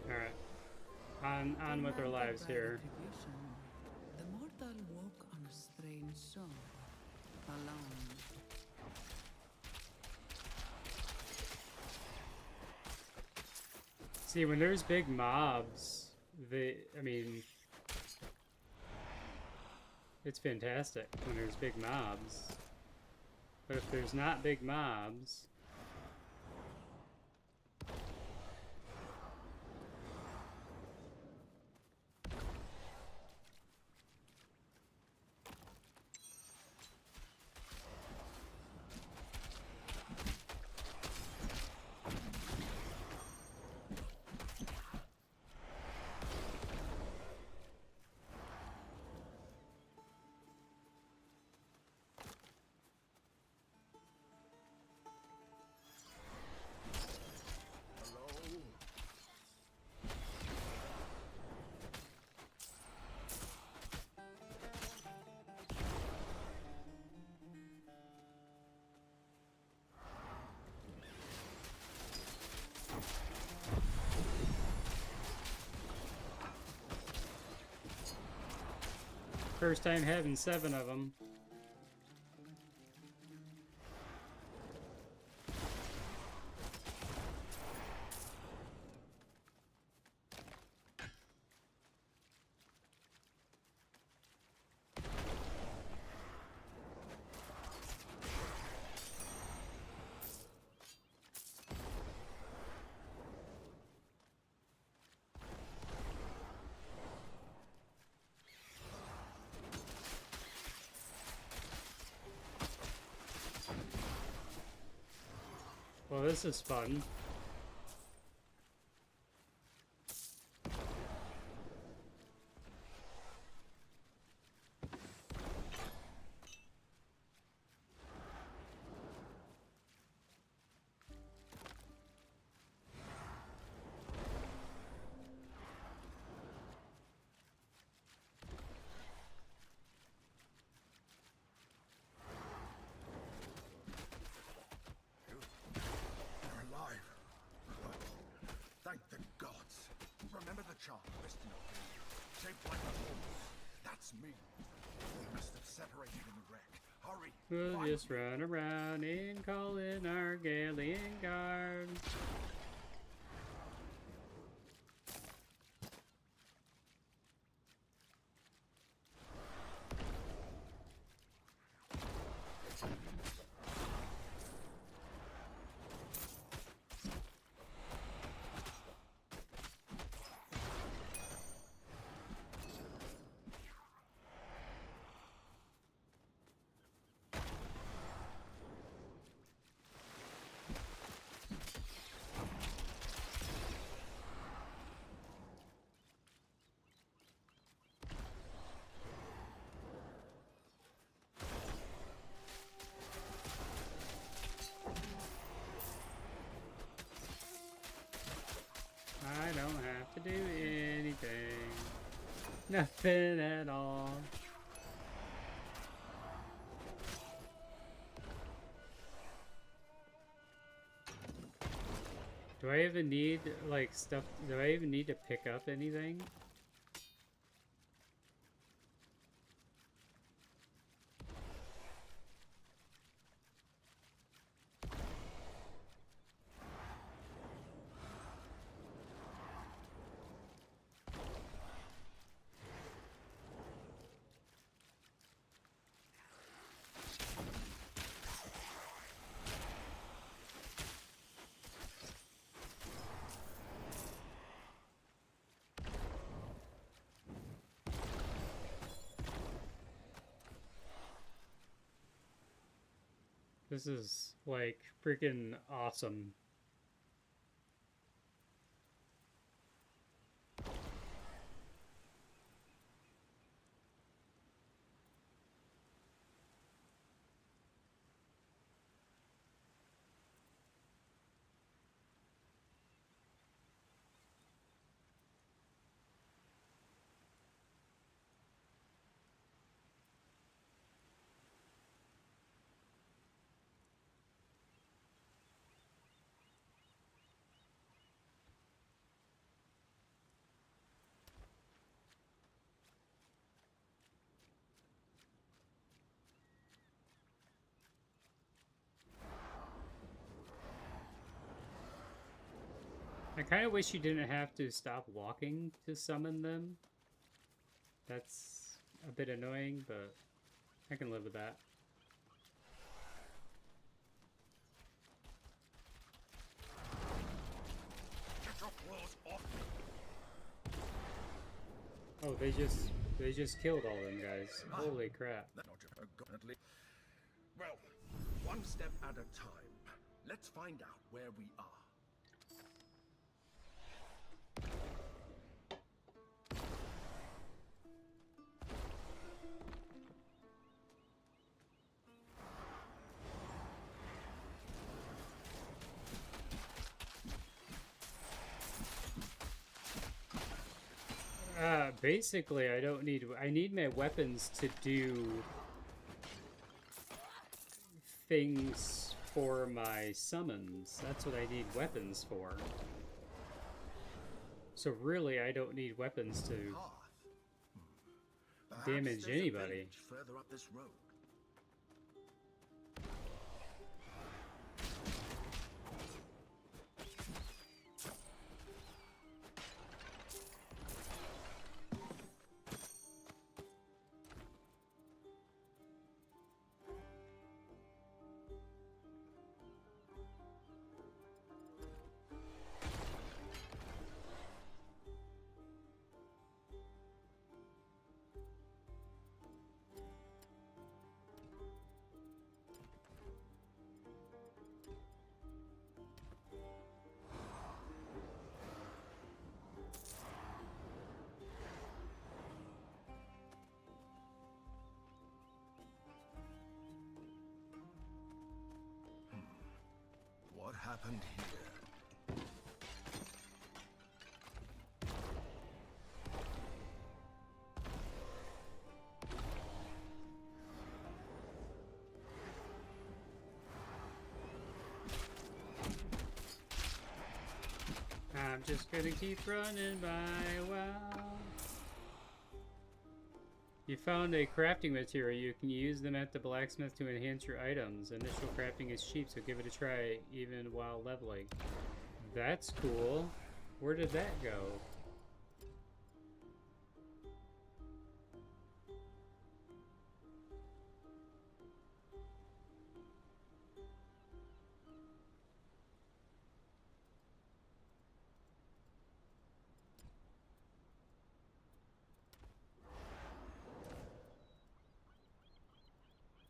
Alright. On with our lives here. The mortal woke on a strange shore, alone. See, when there's big mobs, I mean, it's fantastic when there's big mobs. But if there's not big mobs, first time having 7 of them. Well, this is fun. Thank the gods. Remember the charm, Western shaped like a horse. That's me. We must have separated in the wreck. Hurry. We'll find just me. run around and call in our Galian guard. I don't have to do anything. Nothing at all. Do I even need, like, stuff? Do I even need to pick up anything? This is, like, freaking awesome. I kind of wish you didn't have to stop walking to summon them. That's a bit annoying, but I can live with that. Get your claws off! Oh, they just killed all them guys. Holy crap. Not your Well, one step at a time. Let's find out where we are. Basically, I need my weapons to do things for my summons. That's what I need weapons for. So really, I don't need weapons to Perhaps damage there's a anybody. village further up this road. What happened here? I'm just gonna keep running by. Wow. You found a crafting material. You can use them at the blacksmith to enhance your items. Initial crafting is cheap, so give it a try even while leveling. That's cool. Where did that go?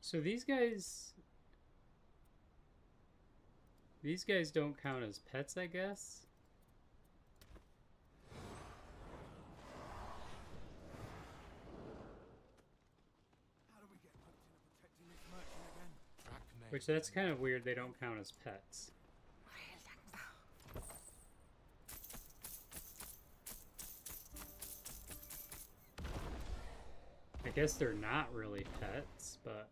So these guys don't count as pets, I guess? How do we get hooked into protecting this merchant again? Which, that's kind of weird, they don't count as pets. guess they're not really pets, but...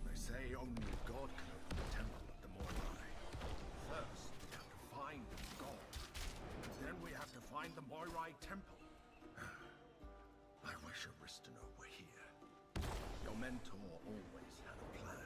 They say only God can open the temple at the Moirai. First, we have to find God. Then we have to find the Moirai temple. I wish Aristino were here. Your mentor always had a plan.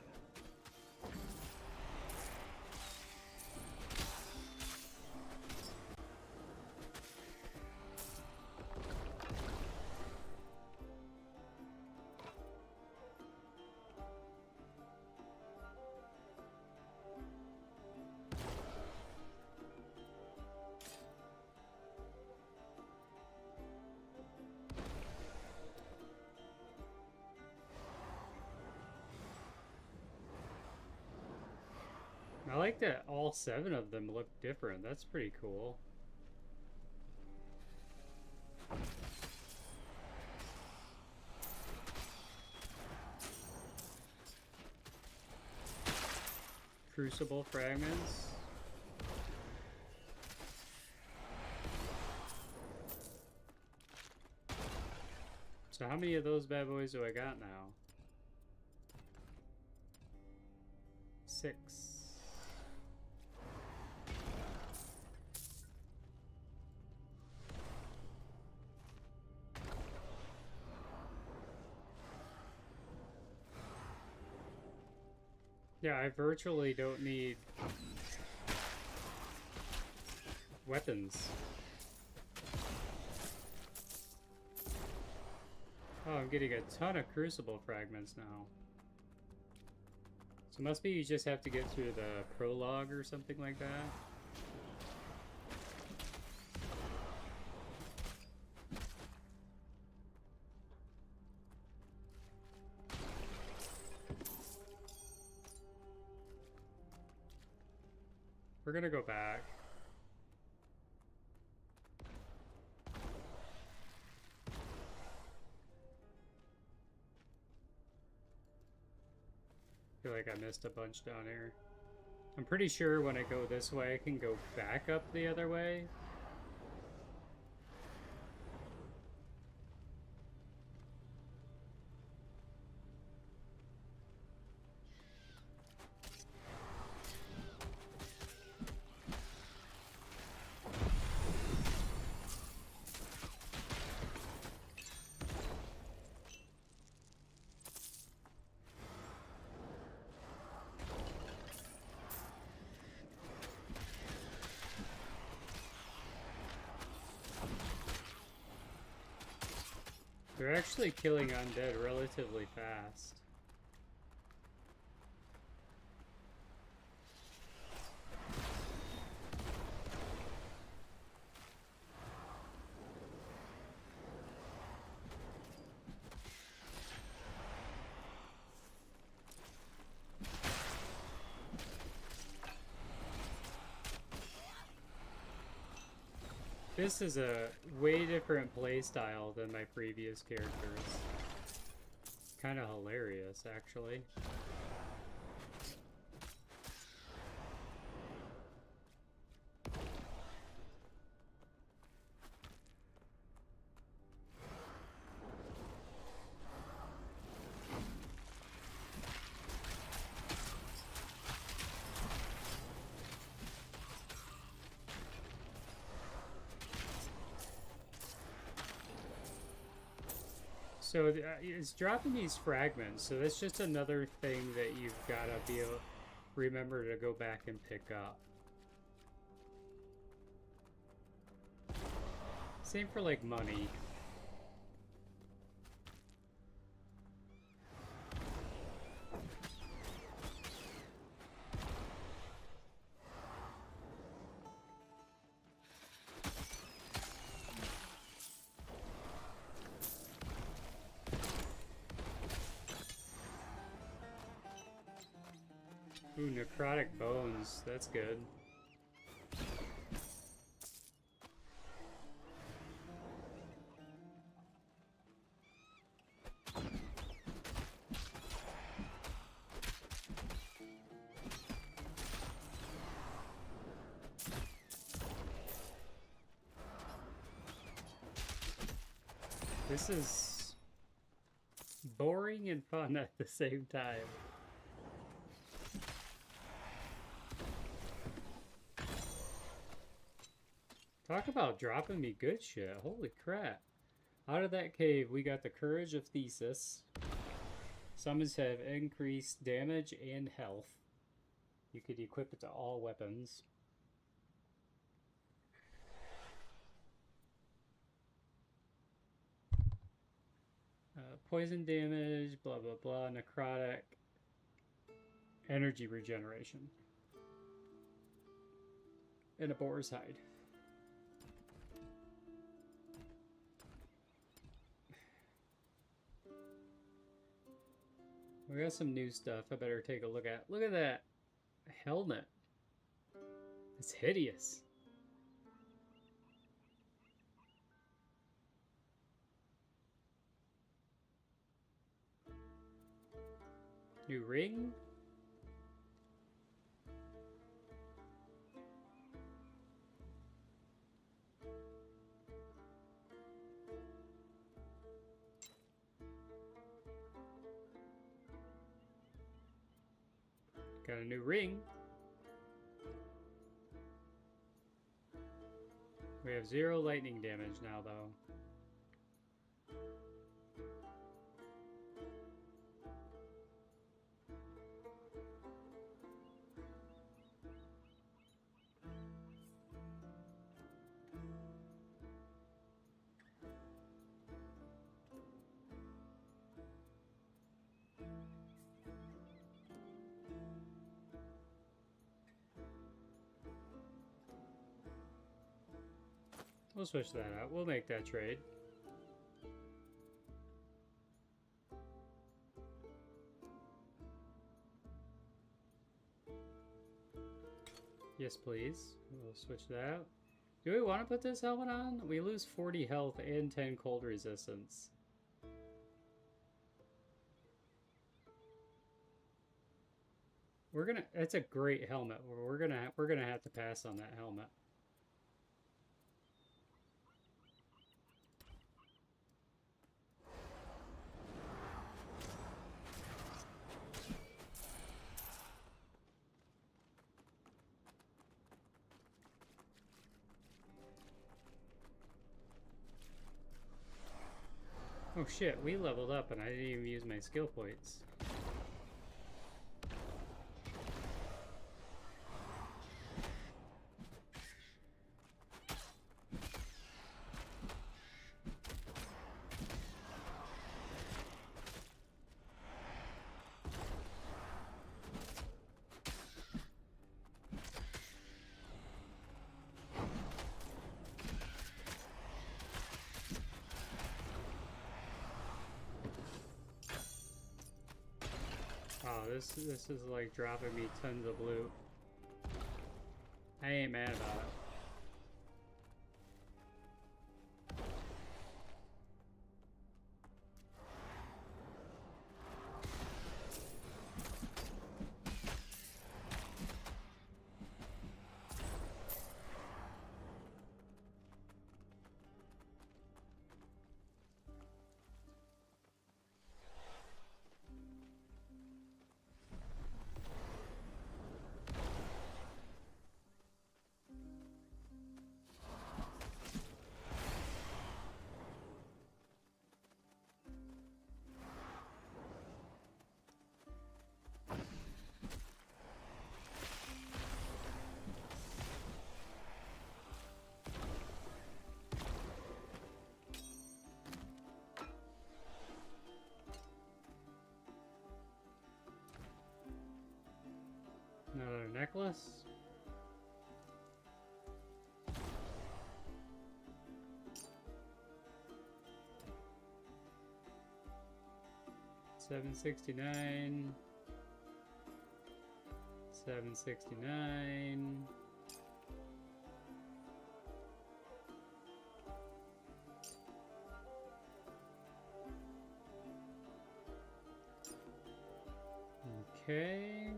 I like that all 7 of them look different. That's pretty cool. Crucible fragments. So how many of those bad boys do I got now? 6. Yeah, I virtually don't need weapons. Oh, I'm getting a ton of crucible fragments now. So must be you just have to get through the prologue or something like that. We're gonna go back. Feel like I missed a bunch down here. I'm pretty sure when I go this way, I can go back up the other way. They're actually killing undead relatively fast. This is a way different playstyle than my previous characters. Kind of hilarious, actually. So it's dropping these fragments, so that's just another thing that you've got to be able remember to go back and pick up. Same for like money. Ooh, necrotic bones. That's good. This is boring and fun at the same time. Talk about dropping me good shit. Holy crap. Out of that cave, we got the Courage of Thesis. Summons have increased damage and health. You could equip it to all weapons. Poison damage, blah blah blah, necrotic, energy regeneration, and a boar's hide. We got some new stuff I better take a look at. Look at that helmet. It's hideous. New ring? Got a new ring. We have 0 lightning damage now, though. We'll switch that out. We'll make that trade. Yes, please. We'll switch that out. Do we want to put this helmet on? We lose 40 health and 10 cold resistance. We're gonna. It's a great helmet. We're gonna have to pass on that helmet. Oh shit, we leveled up and I didn't even use my skill points. Oh, this is like dropping me tons of loot. I ain't mad about it. Another necklace. $769. $769. Okay.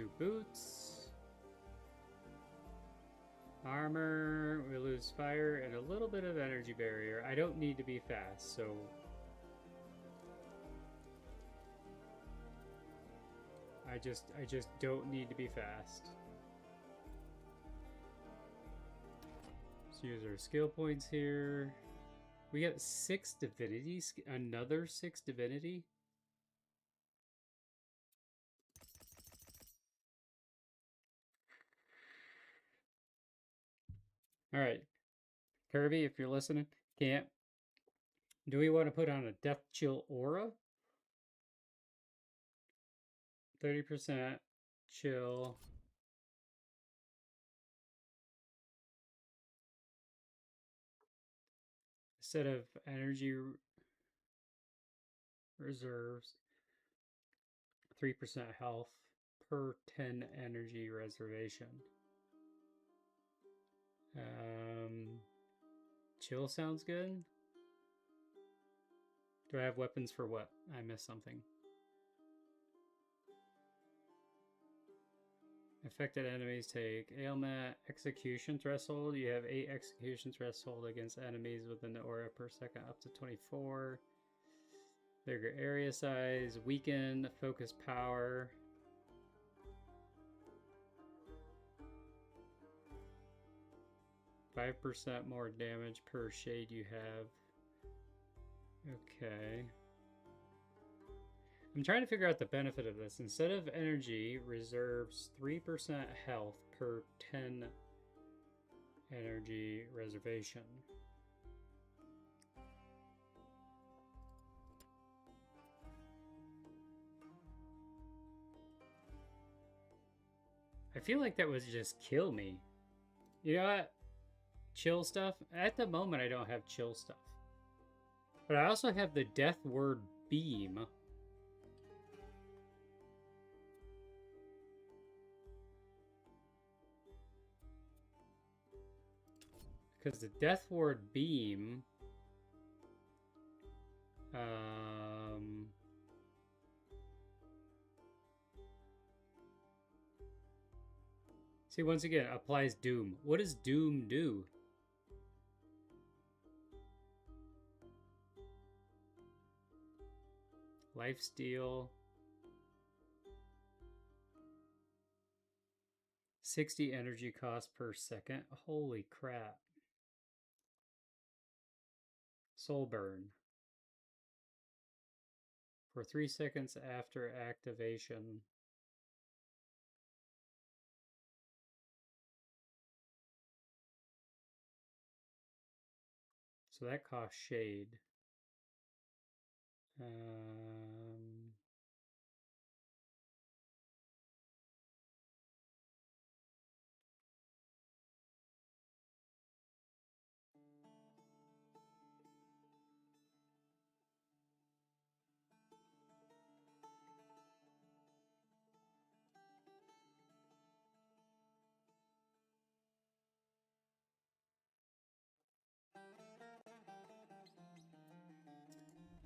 New boots. Armor, we lose fire and a little bit of energy barrier. I don't need to be fast, so... I just don't need to be fast. Let's use our skill points here. We got 6 divinity, another 6 divinity. All right, Kirby, if you're listening, Camp, do we want to put on a Death Chill Aura? 30% chill. Set of energy reserves, 3% health per 10 energy reservation. Chill sounds good. Do I have weapons for what? I missed something. Affected enemies take ailment, execution threshold. You have 8 execution threshold against enemies within the aura per second, up to 24. Bigger area size, weaken, focus power. Five % more damage per shade you have. Okay. I'm trying to figure out the benefit of this. Instead of energy, reserves 3% health per 10 energy reservation. I feel like that would just kill me. You know what? Chill stuff? At the moment, I don't have chill stuff. But I also have the Death Word Beam. Because the Death Ward Beam... See, once again, applies Doom. What does Doom do? Lifesteal. 60 energy cost per second. Holy crap. Soul Burn. For 3 seconds after activation. So that costs Shade.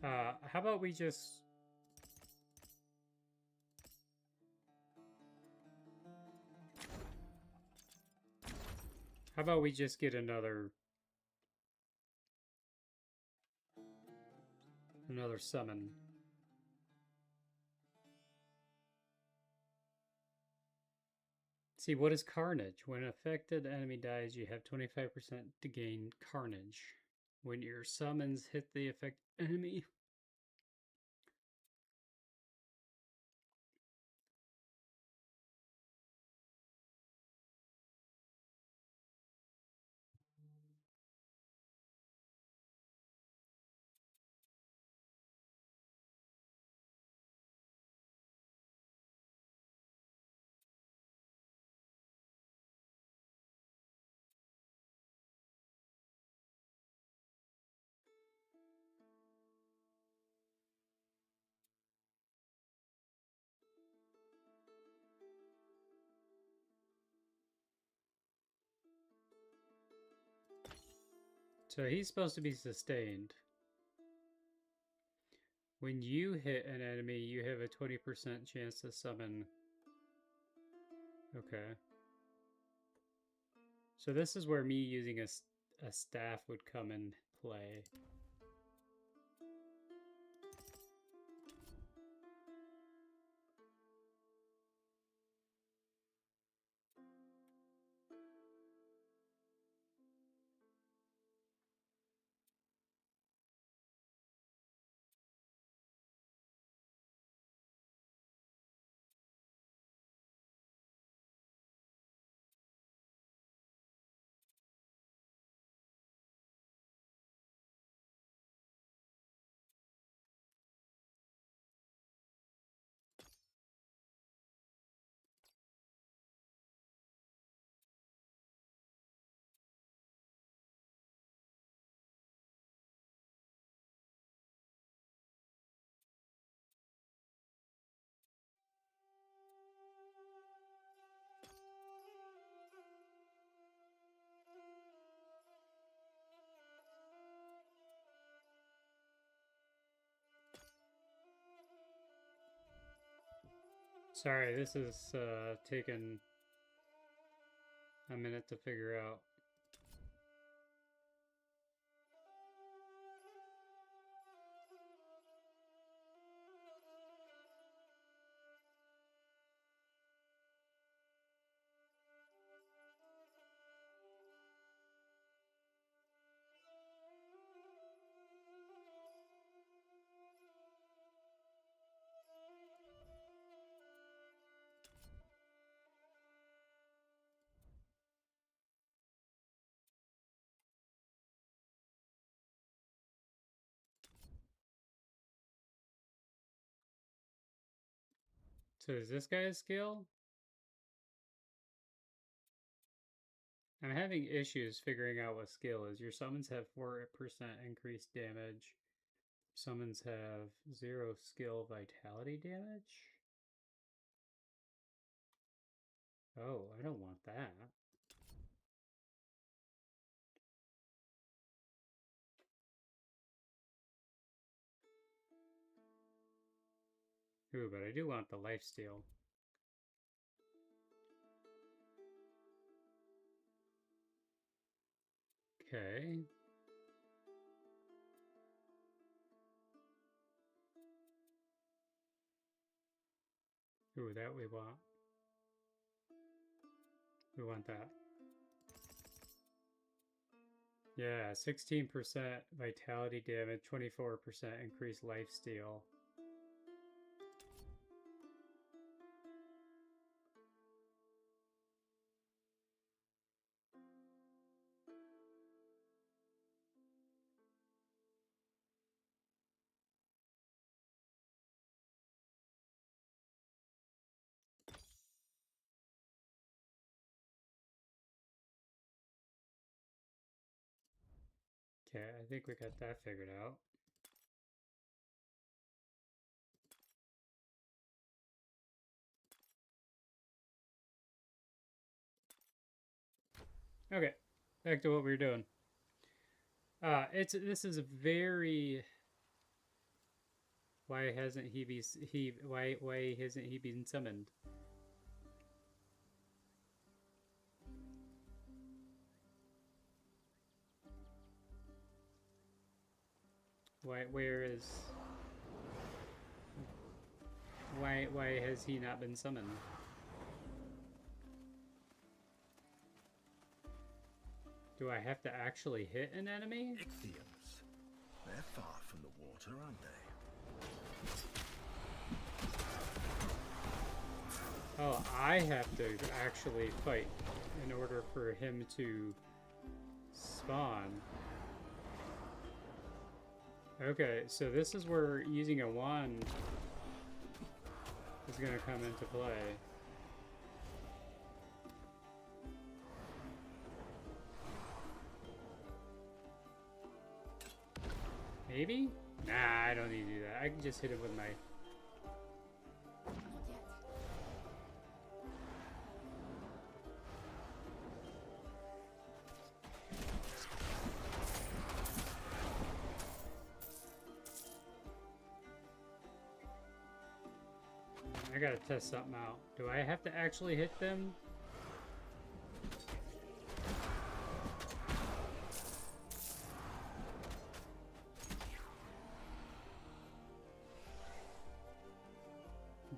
How about we just... How about we just get another summon? See, what is Carnage? When an affected enemy dies, you have 25% to gain Carnage. When your summons hit the affected enemy... So he's supposed to be sustained. When you hit an enemy, you have a 20% chance to summon Okay. So this is where me using a staff would come in play. Sorry, this is taking a minute to figure out. So is this guy's skill? I'm having issues figuring out what skill is. Your summons have 4% increased damage. Summons have 0 skill vitality damage. Oh, I don't want that. Ooh, but I do want the lifesteal. Okay. Ooh, that we want. We want that. Yeah, 16% vitality damage, 24% increased lifesteal. Okay, I think we got that figured out. Okay, back to what we were doing. This is a very. Why hasn't why hasn't he been summoned? Why has he not been summoned? Do I have to actually hit an enemy? Ichthyans. They're far from the water, aren't they? Oh, I have to actually fight in order for him to spawn. Okay, so this is where using a wand is going to come into play. Maybe? Nah, I don't need to do that. I can just hit it with my... I gotta test something out. Do I have to actually hit them?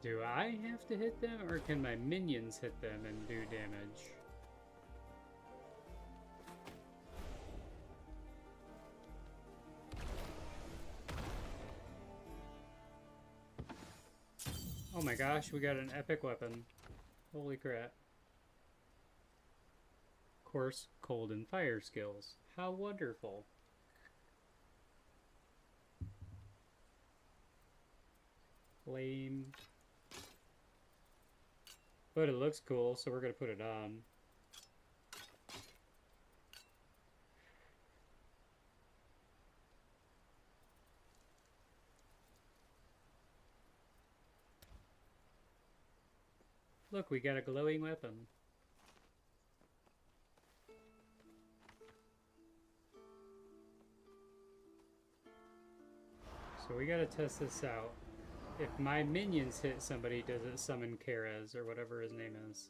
Do I have to hit them, or can my minions hit them and do damage? Oh my gosh, we got an epic weapon. Holy crap. Course, cold and fire skills. How wonderful. Flame. But it looks cool, so we're gonna put it on. Look, we got a glowing weapon. So we gotta test this out. If my minions hit somebody, does it summon Keres, or whatever his name is?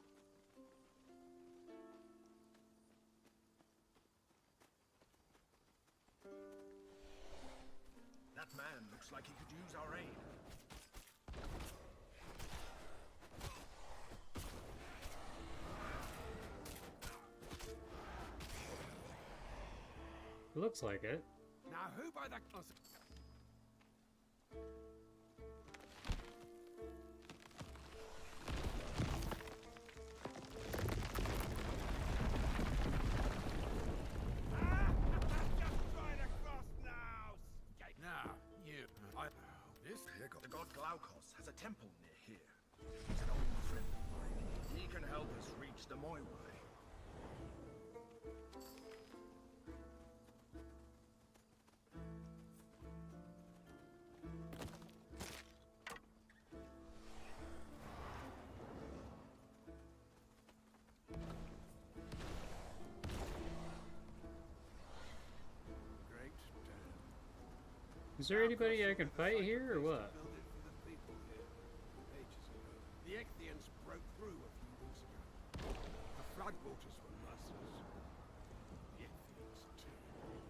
That man looks like he could use our aid. Looks like it. Now who by the... Now, you... This the god Glaukos has a temple near here. He's an old friend of mine. He can help us reach the Moirai. Is there anybody I can fight here, or what? The Ecthians broke through a few weeks ago. The floodwaters were merciless. The Ecthians too.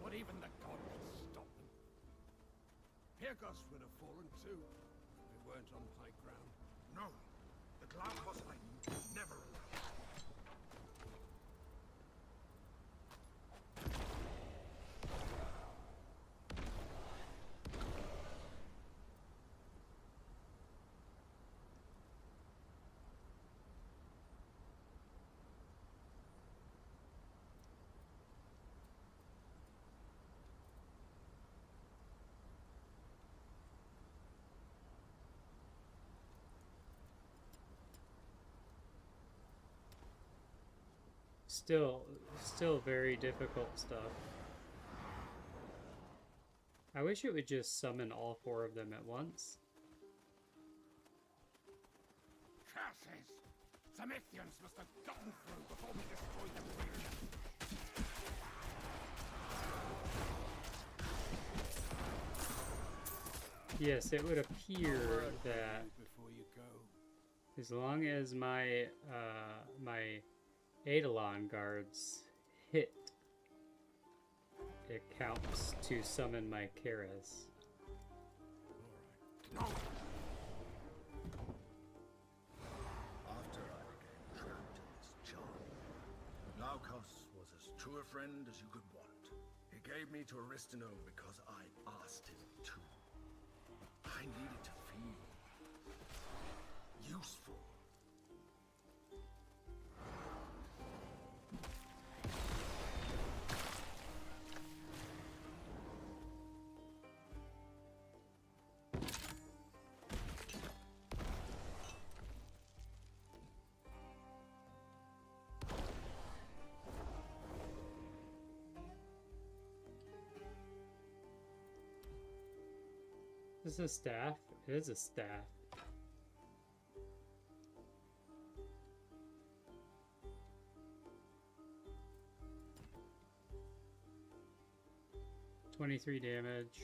But even the god could stop them. Pyrgos would have fallen too, if it weren't on high ground. No. The Glaukos I knew never allowed. Still very difficult stuff. I wish it would just summon all four of them at once. Curses! Some Ecthians must have gotten through before we destroyed them. Yes, it would appear that Before you go. as long as my my Eidolon guards hit, it counts to summon my Keres. No. After I became trapped in this charm, Glaukos was as true a friend as you could want. He gave me to Aristino because I asked him to. I needed to feel useful. Is this a staff? It is a staff. $23 damage.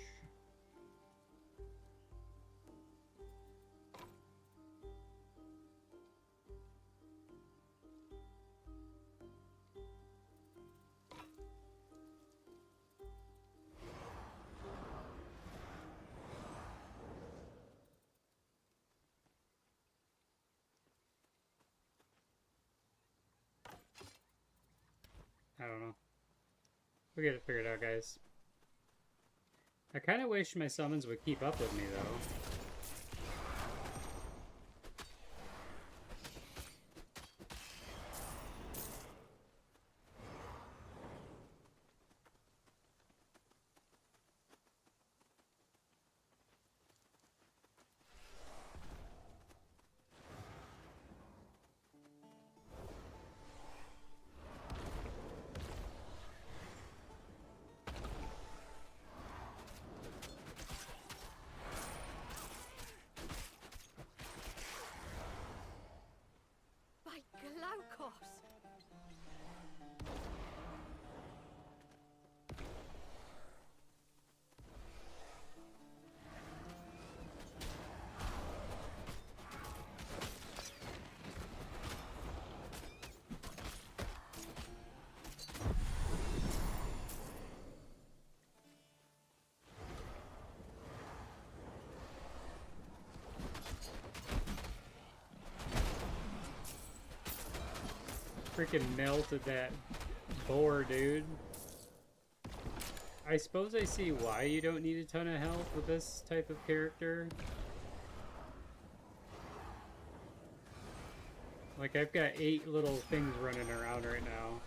I don't know. We'll get it figured out, guys. I kind of wish my summons would keep up with me, though. By Glaucos! Freaking melted that boar, dude. I suppose I see why you don't need a ton of health with this type of character. Like, I've got 8 little things running around right now.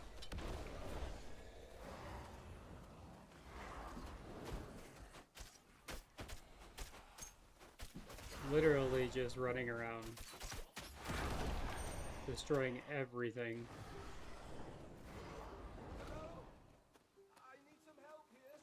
Literally just running around. Destroying everything. I need some help here.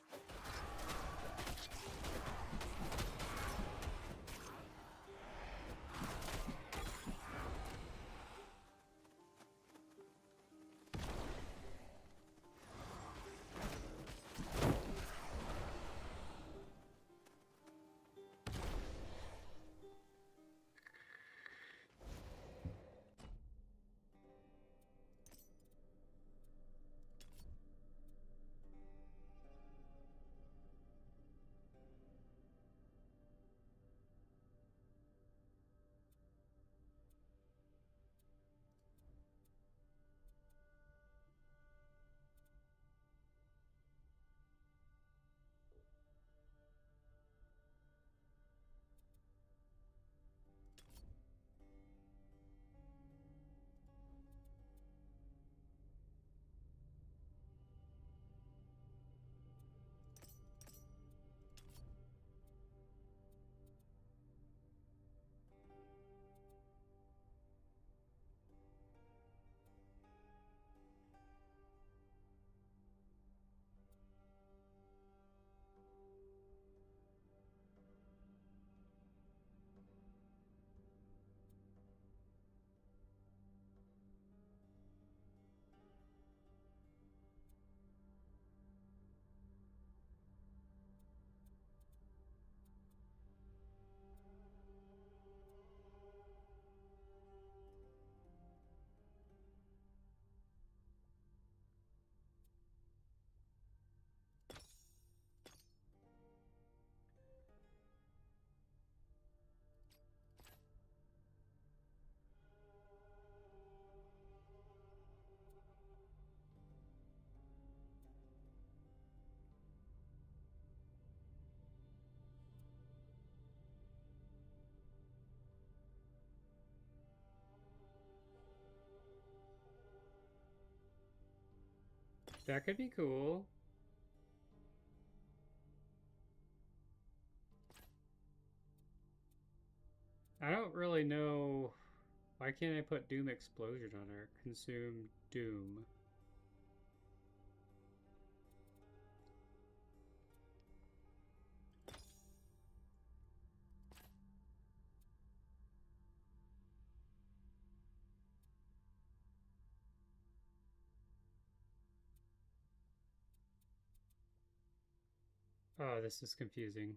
That could be cool. I don't really know. Why can't I put Doom Explosion on her? Consume Doom. Oh, this is confusing.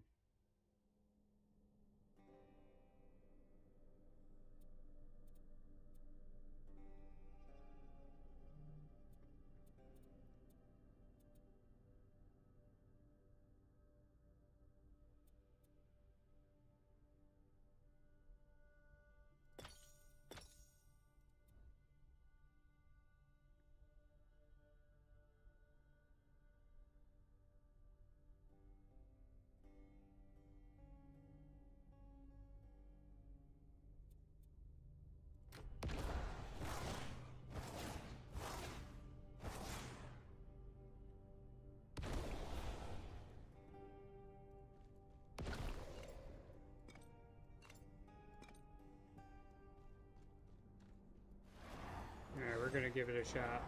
gonna give it a shot.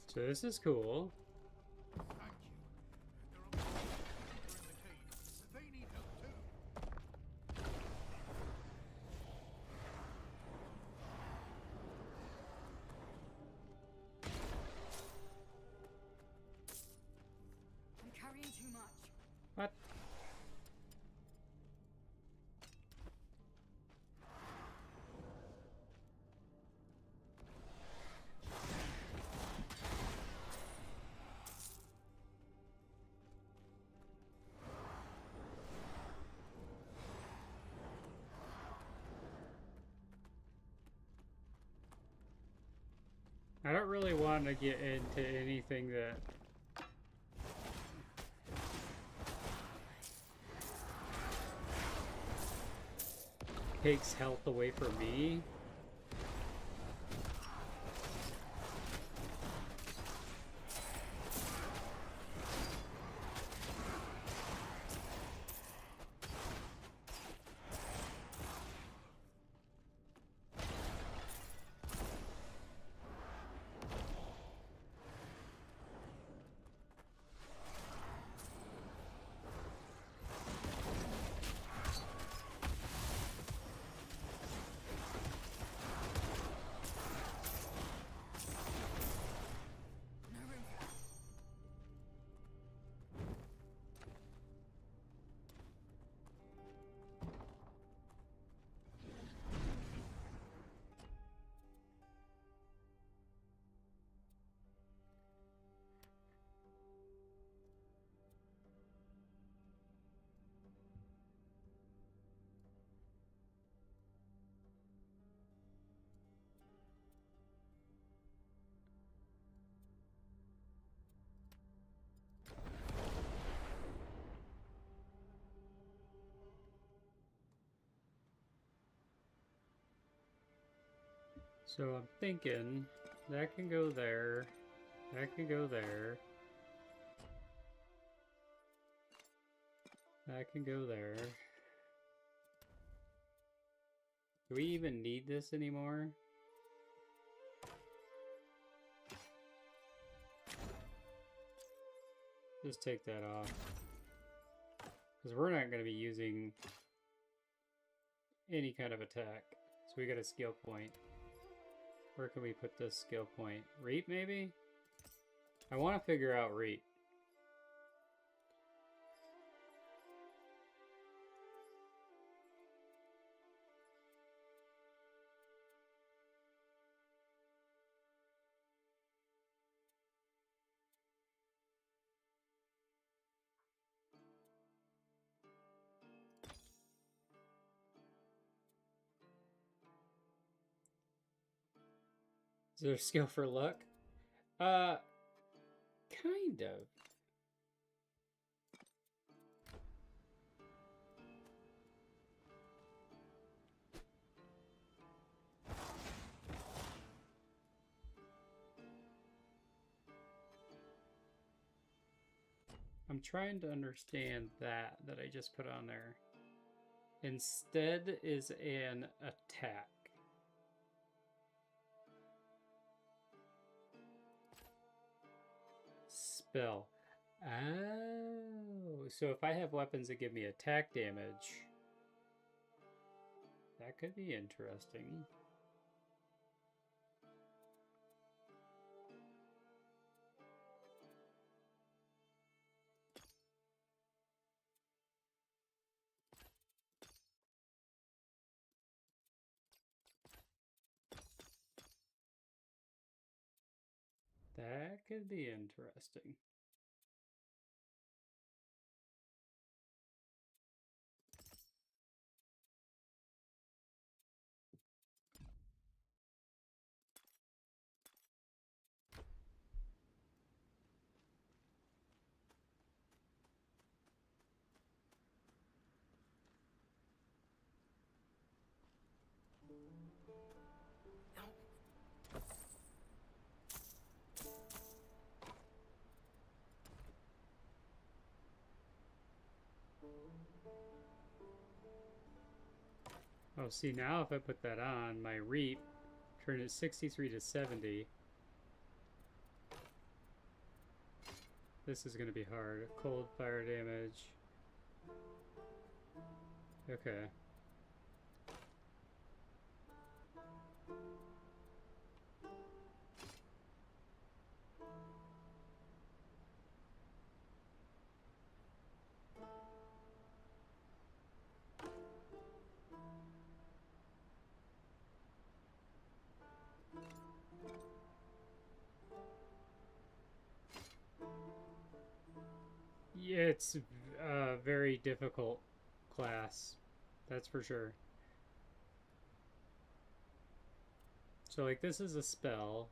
So this is cool. Thank you. There are more people in the cave. They need help too. I'm carrying too much. What? I don't really want to get into anything that takes health away from me. So I'm thinking that can go there, that can go there, that can go there. Do we even need this anymore? Just take that off. Because we're not going to be using any kind of attack. So we got a skill point. Where can we put this skill point? Reap, maybe? I want to figure out Reap. Is there a skill for luck? Kind of. I'm trying to understand that I just put on there. Instead is an attack. Spell. Oh, so if I have weapons that give me attack damage, that could be interesting. That could be interesting. Oh, see, now if I put that on, my reap turn it 63 to 70. This is going to be hard. Cold fire damage. Okay. Yeah, it's a very difficult class. That's for sure. So, like, this is a spell.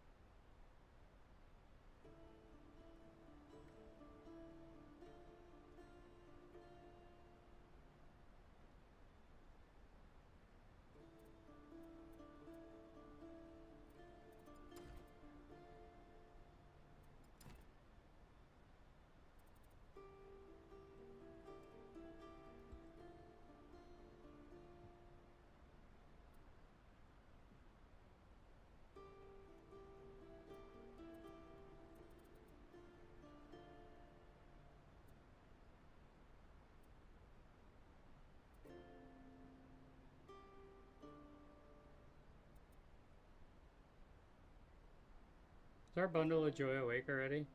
Is our bundle of joy awake already?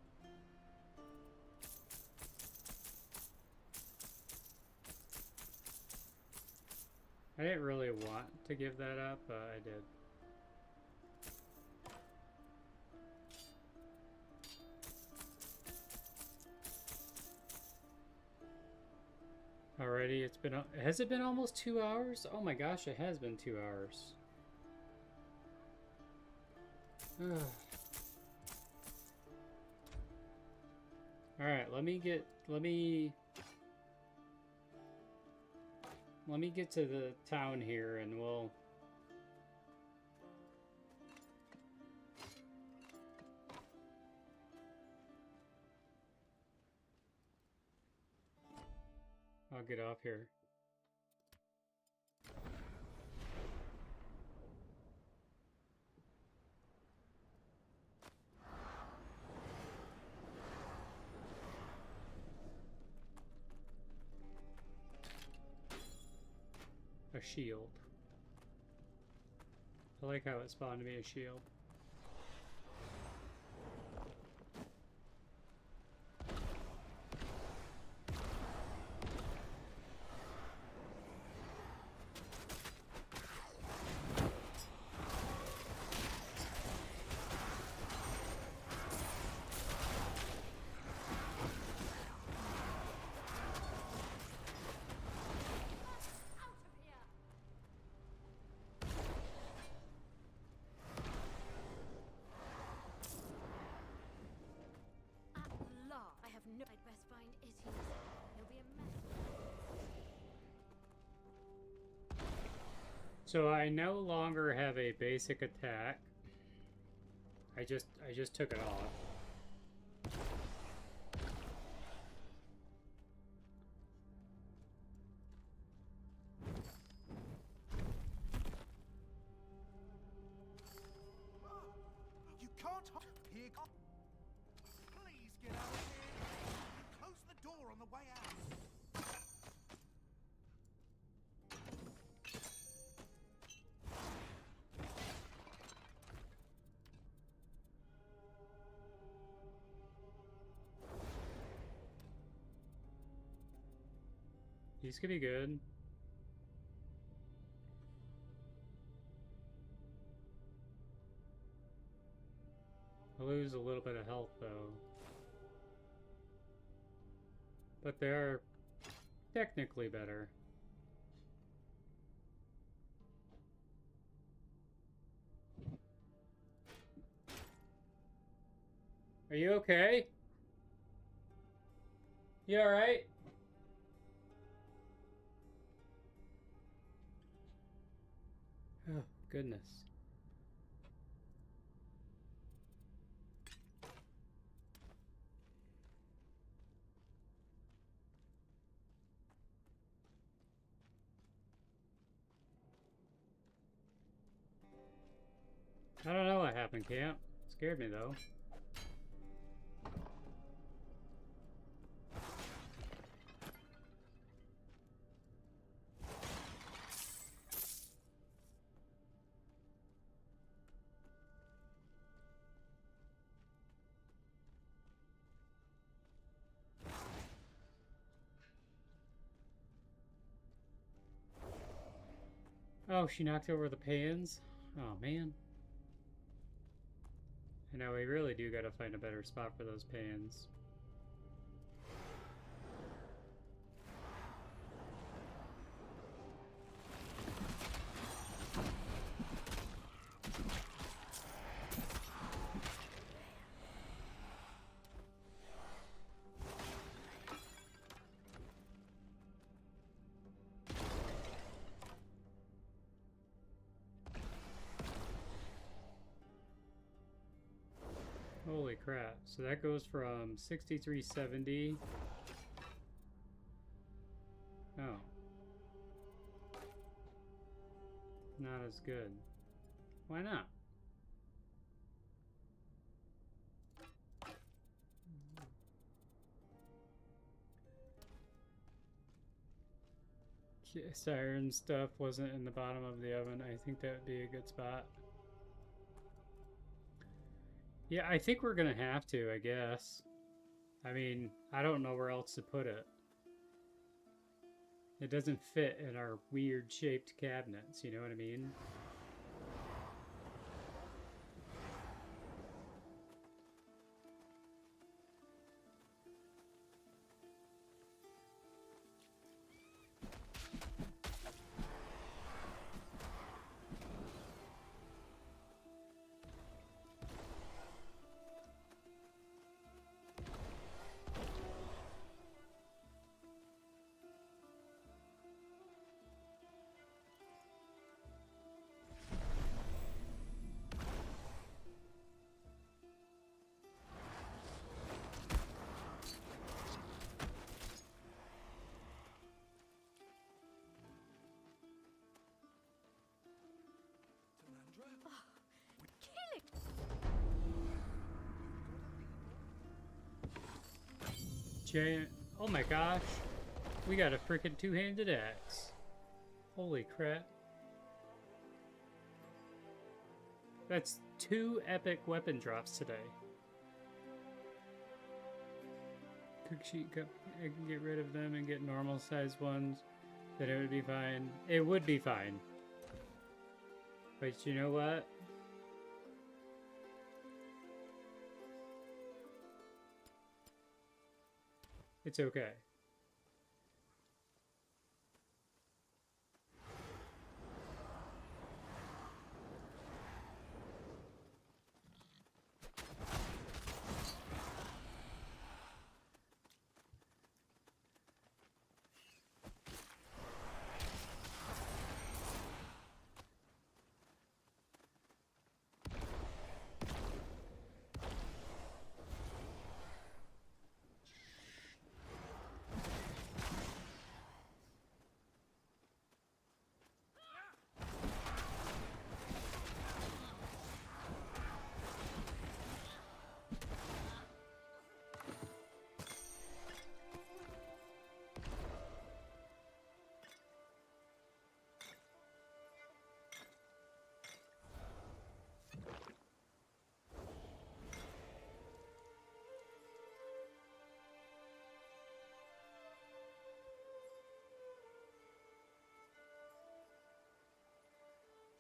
I didn't really want to give that up, but I did. Alrighty, it's been... Has it been almost 2 hours? Oh my gosh, it has been 2 hours. Alright, let me get to the town here and we'll... I'll get off here. A shield. I like how it spawned me a shield. I'd best find Itty's. He'll be a mess. So I no longer have a basic attack. I just took it off. You can't here. Please get out of here. Close the door on the way out. These could be good. I lose a little bit of health though. But they're technically better. Are you okay? You alright? Oh, goodness. I don't know what happened, Camp. Scared me though. Oh, she knocked over the pans? Oh, man. And now we really do gotta find a better spot for those pans. Holy crap. So that goes from 6370. Oh. Not as good. Why not? Siren stuff wasn't in the bottom of the oven. I think that would be a good spot. Yeah, I think we're gonna have to, I guess. I mean, I don't know where else to put it. It doesn't fit in our weird shaped cabinets, you know what I mean? Giant. Oh my gosh. We got a freaking two-handed axe. Holy crap. That's 2 epic weapon drops today. Cook sheet cup. I can get rid of them and get normal sized ones. Then it would be fine. It would be fine. But you know what? It's okay.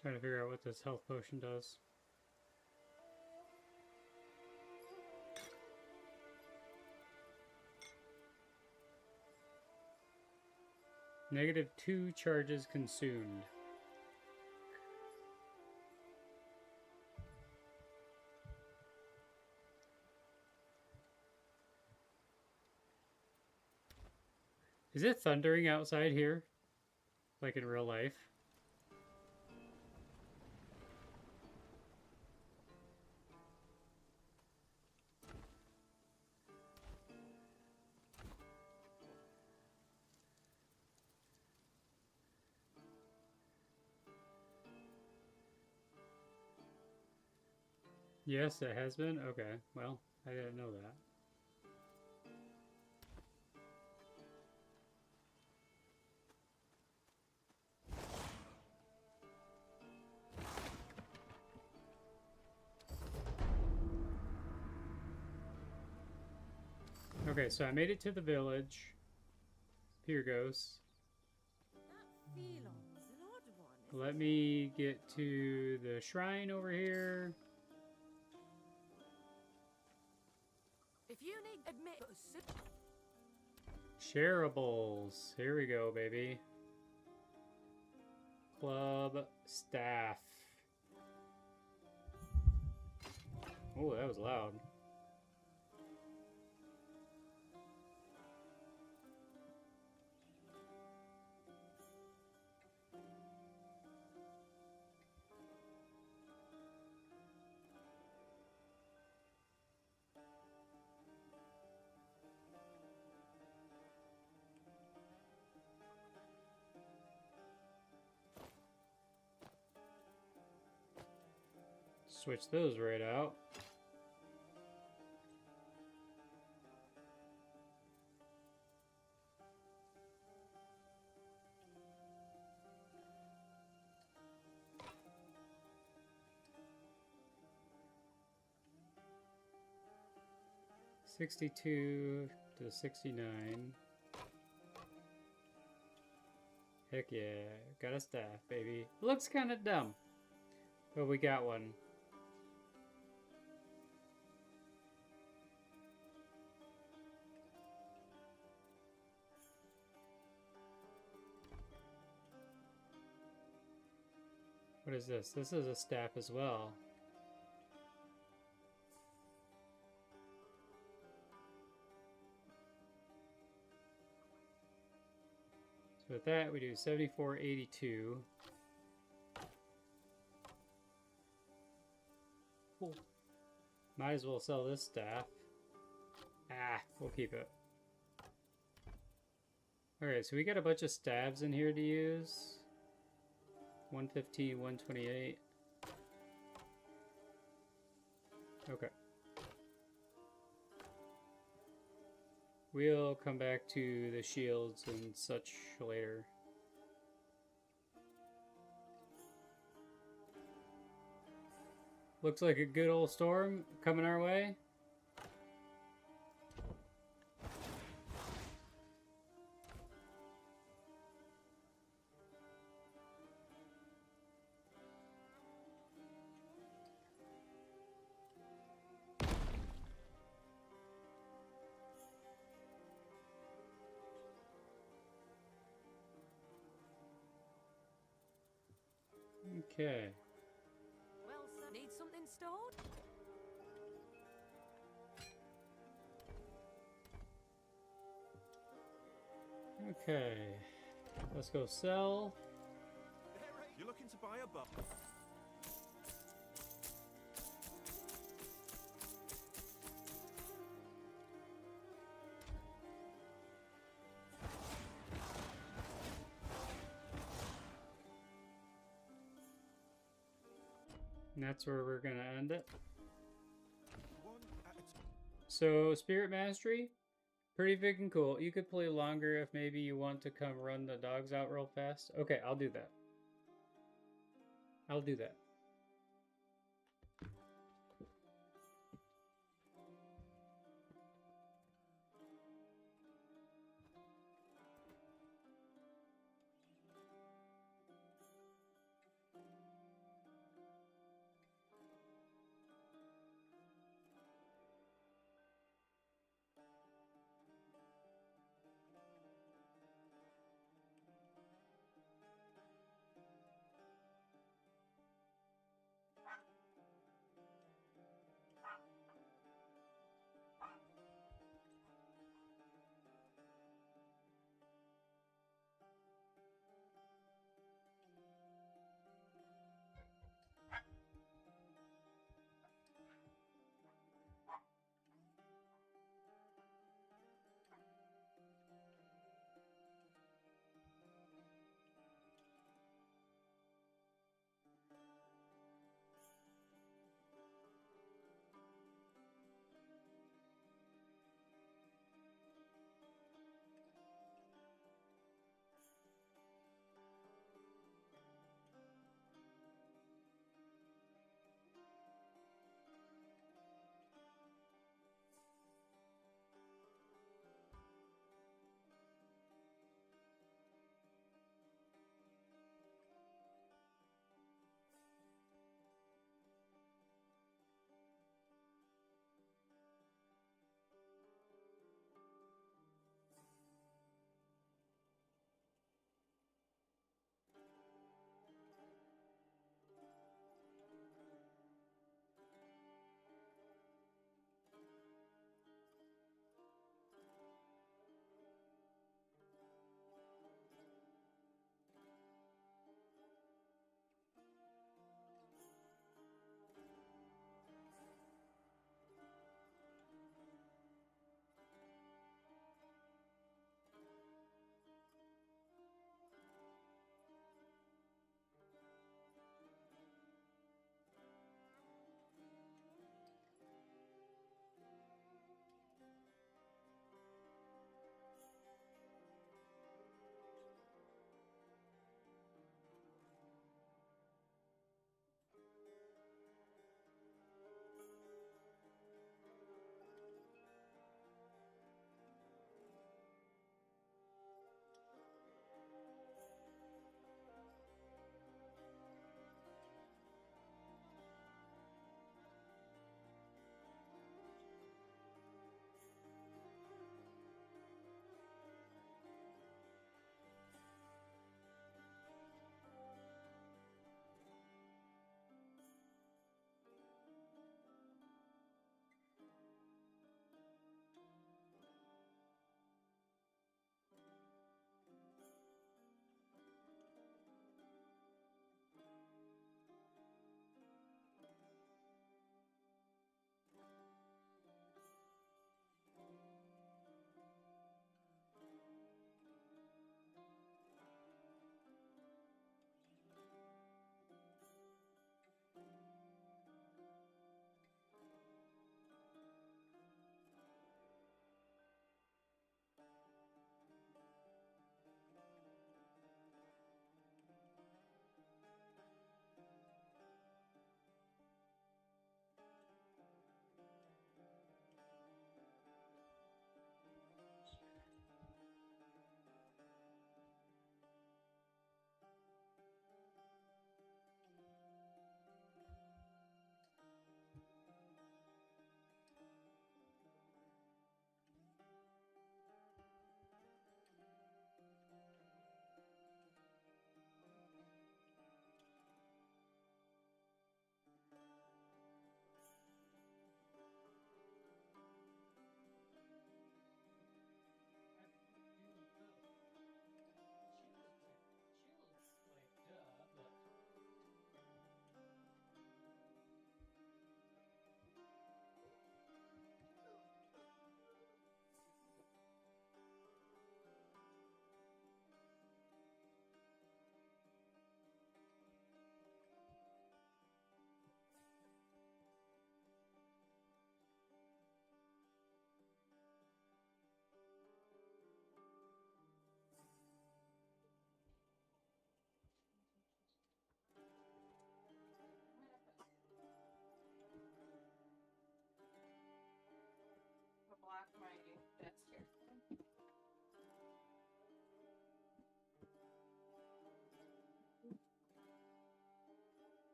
Trying to figure out what this health potion does. -2 charges consumed. Is it thundering outside here? Like in real life? Yes, it has been? Okay, well, I didn't know that. Okay, so I made it to the village. Pyrgos. That Phelon's an odd one. Let me get to the shrine over here. If you need admit Shareables. Here we go, baby. Club staff. Oh, that was loud. Switch those right out. $62 to $69. Heck yeah, got a staff, baby. Looks kind of dumb, but we got one. What is this? This is a staff as well. So with that, we do 74.82. Cool. Might as well sell this staff. Ah, we'll keep it. Alright, so we got a bunch of stabs in here to use. 115, 128. Okay. We'll come back to the shields and such later. Looks like a good old storm coming our way. Okay. well, sir, need something stored? Okay. Let's go sell. You're looking to buy a boat? And that's where we're gonna end it. One at a time. So, Spirit Mastery, pretty freaking cool. You could play longer if maybe you want to come run the dogs out real fast. Okay, I'll do that. I'll do that.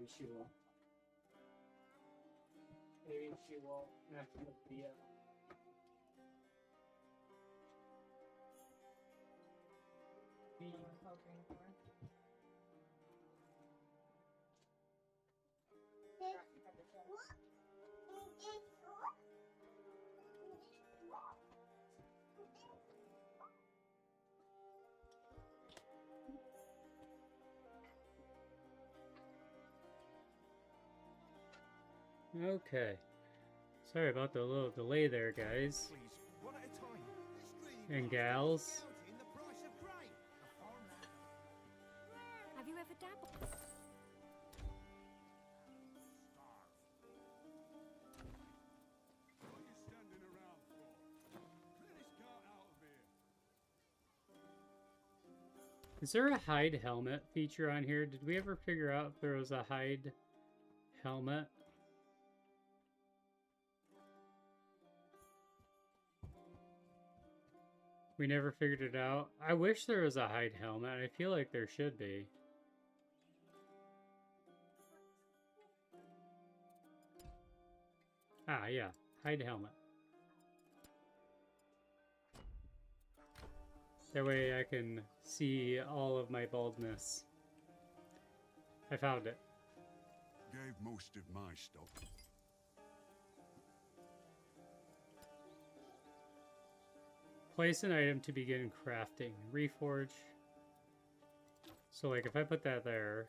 maybe she won't. Maybe she won't after the video. Okay. Sorry about the little delay there, guys. Please, one at a time. And gals. In the price of grain. Have you ever dabbled? What are you standing around for? Clear this cart out of here. Is there a hide helmet feature on here? Did we ever figure out if there was a hide helmet? We never figured it out. I wish there was a hide helmet. I feel like there should be. Ah, yeah. Hide helmet. That way I can see all of my baldness. I found it. Gave most of my stock. Place an item to begin crafting. Reforge. So like if I put that there.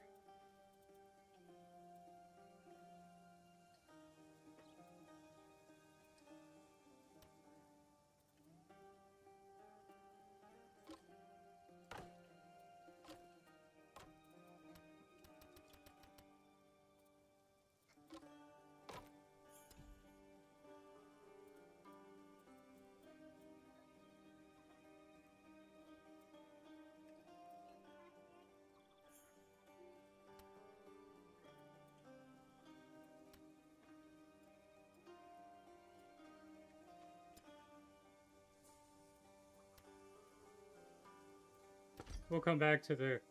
We'll come back to that.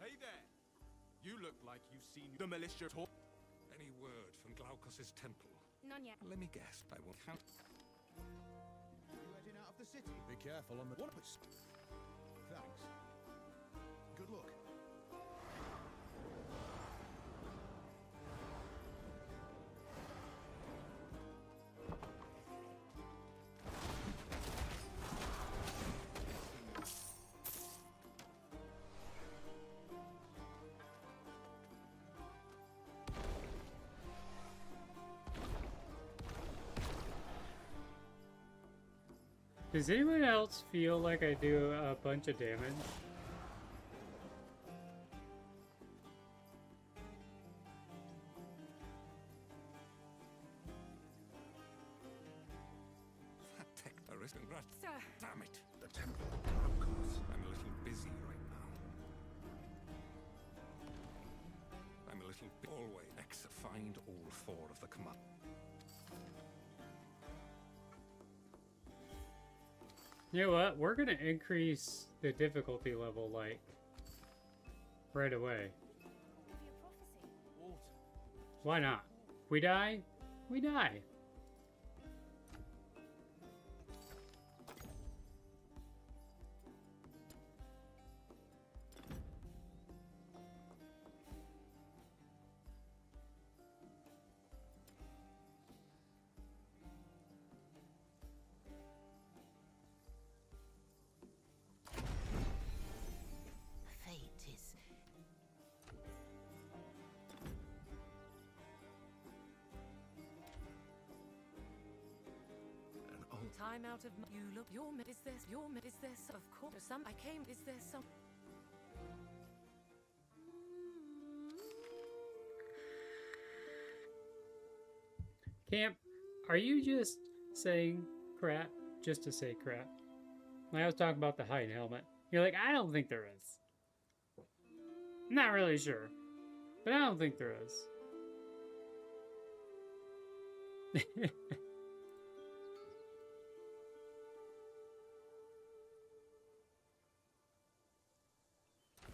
Hey there. You look like you've seen the militia talk. Any word from Glaucus's temple? None yet. Let me guess. I will count. You heading out of the city? Be careful on the one. Thanks. Good luck. Does anyone else feel like I do a bunch of damage? That Tector is congrats. Sir. Damn it. The Temple of Glaucus. I'm a little busy right now. I'm a little always. Find all four of the command. You know what? We're gonna increase the difficulty level, like, right away. Why not? We die? We die. Fate is... Time out of you look. Is this? Of course. Some. I came. Is there some? Camp, are you just saying crap just to say crap? When I was talking about the hide helmet, you're like, I don't think there is. I'm not really sure, but I don't think there is.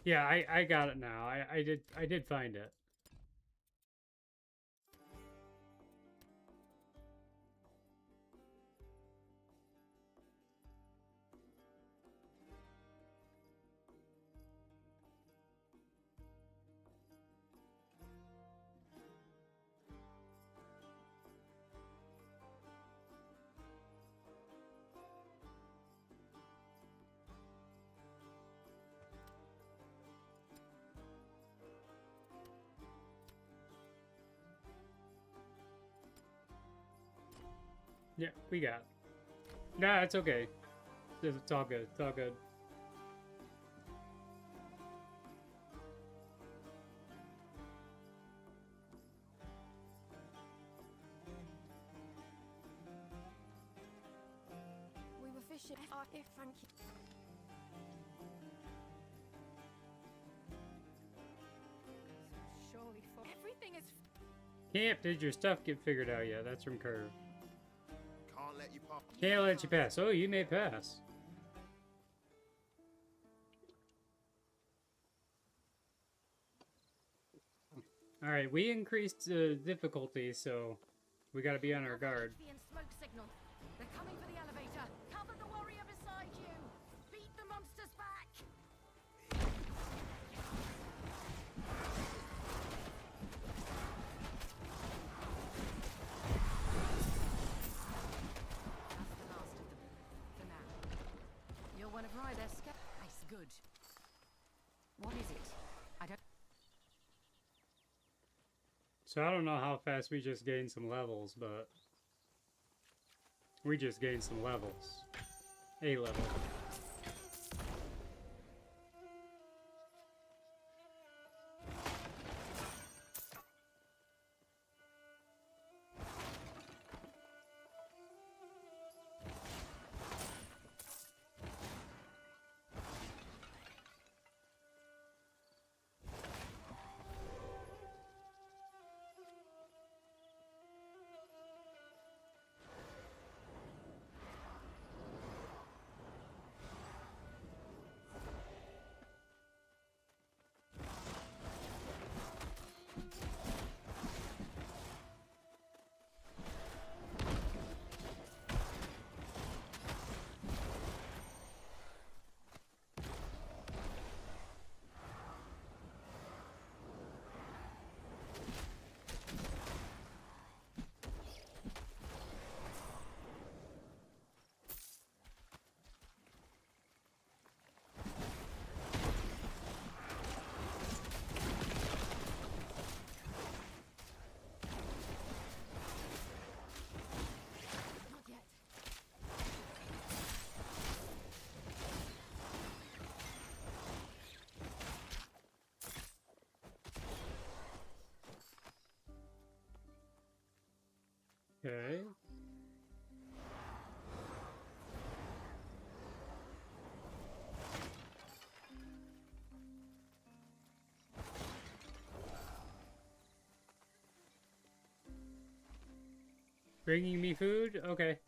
Yeah, I got it now. I did find it. Yeah, we got it. Nah, it's okay. It's all good. It's all good. We were fishing. Oh, if thank you. Surely for everything is. Camp, did your stuff get figured out yet? That's from Curve. Can't let you pass. Can't let you pass. Oh, you may pass. Alright, we increased difficulty, so we gotta be on our guard. And smoke signal. They're coming for the elevator. Cover the warrior beside you. Beat the monsters back. That's the last of them. For now. You're one of Ryder's Nice, good. What is it? I don't. So I don't know how fast we just gained some levels, but we just gained some levels. A level. Not yet. Okay. Bringing me food? Okay.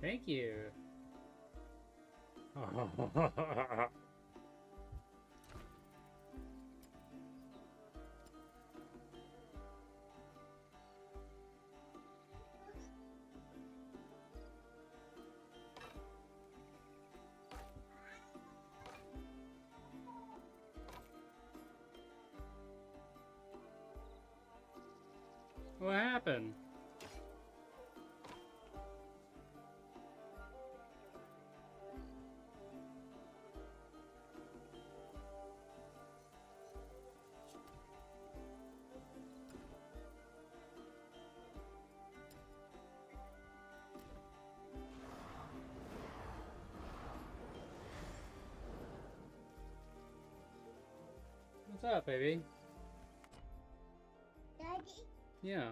Thank you. What happened? What's up, baby? Daddy. Yeah.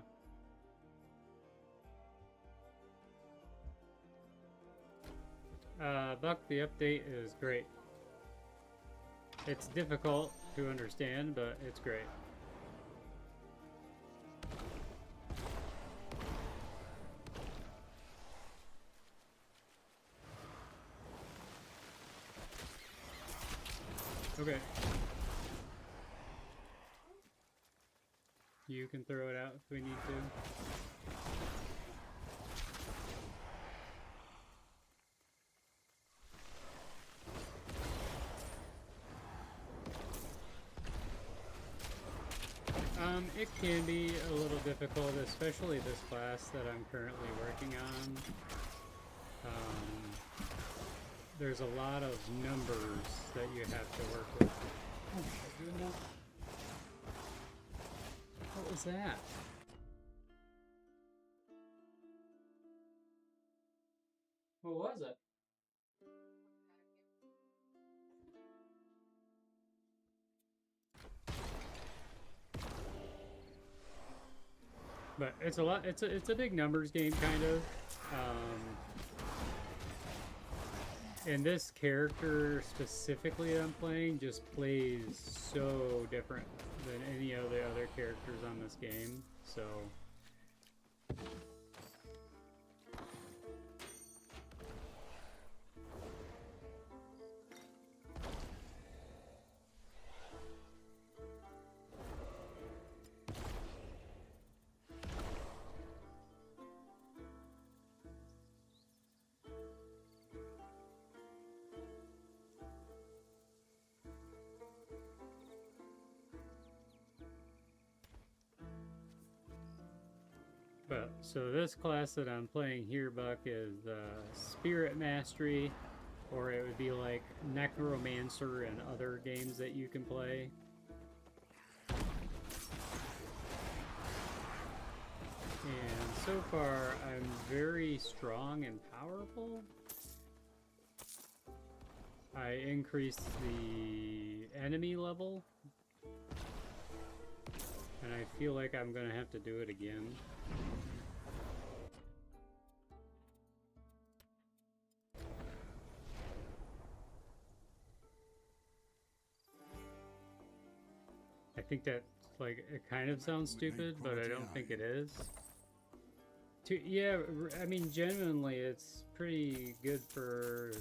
Buck, the update is great. It's difficult to understand, but it's great. Okay. You can throw it out if we need to. It can be a little difficult, especially this class that I'm currently working on. There's a lot of numbers that you have to work with. Oh my goodness. What was that? What was it? But it's a lot. It's a big numbers game, kind of. And this character specifically that I'm playing just plays so different than any of the other characters on this game. So. But so this class that I'm playing here, Buck, is Spirit Mastery, or it would be like Necromancer and other games that you can play. And so far, I'm very strong and powerful. I increased the enemy level, and I feel like I'm gonna have to do it again. I think that, like, it kind of sounds stupid, but I don't think it is. Yeah, I mean, genuinely, it's pretty good for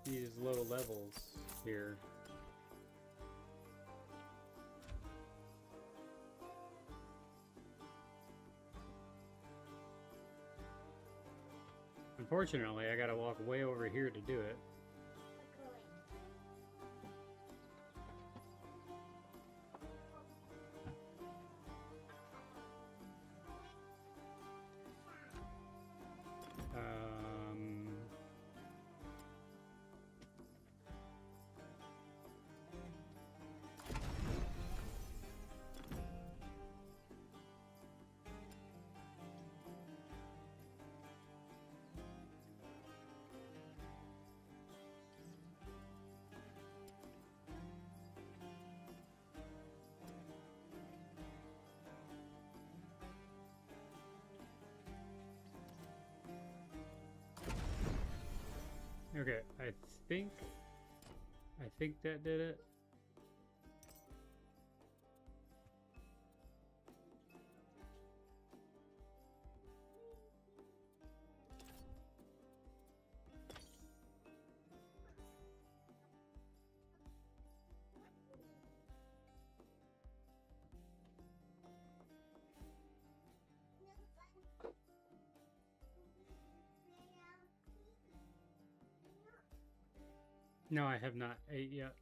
these low levels here. Unfortunately, I gotta walk way over here to do it. Okay, I think that did it. No, I have not ate yet.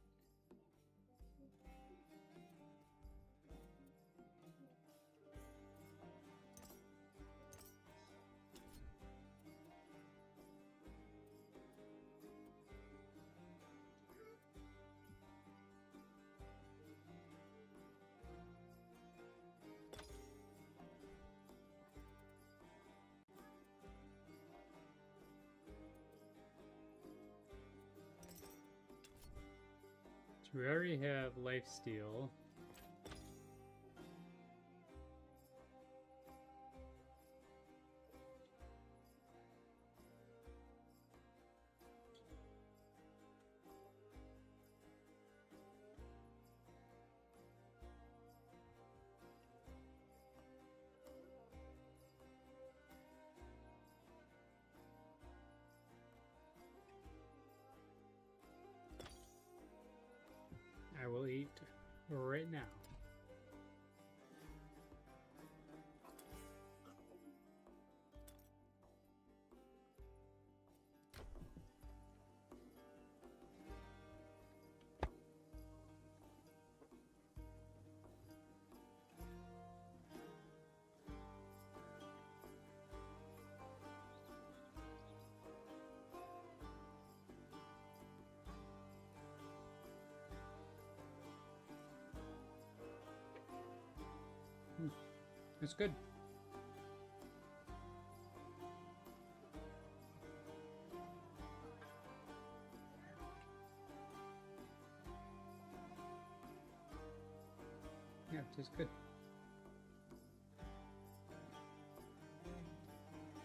We already have lifesteal. eat right now. It's good. Yeah, it tastes good.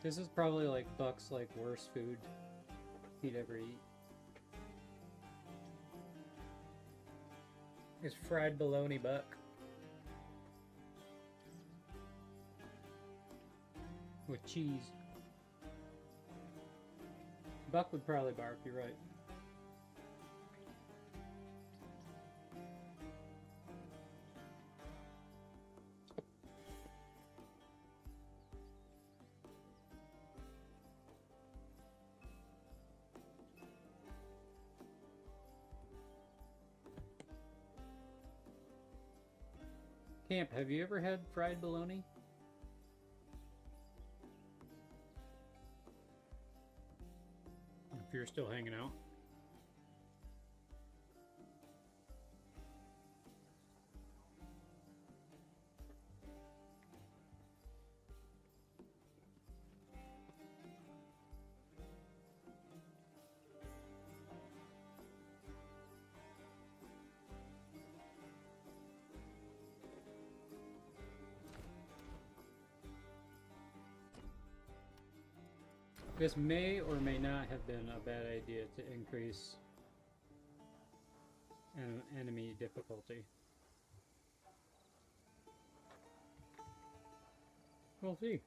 This is probably like Buck's like worst food he'd ever eat. It's fried bologna, Buck. With cheese. Buck would probably bark, you're right. Camp, have you ever had fried bologna? If you're still hanging out. This may or may not have been a bad idea to increase enemy difficulty. We'll see.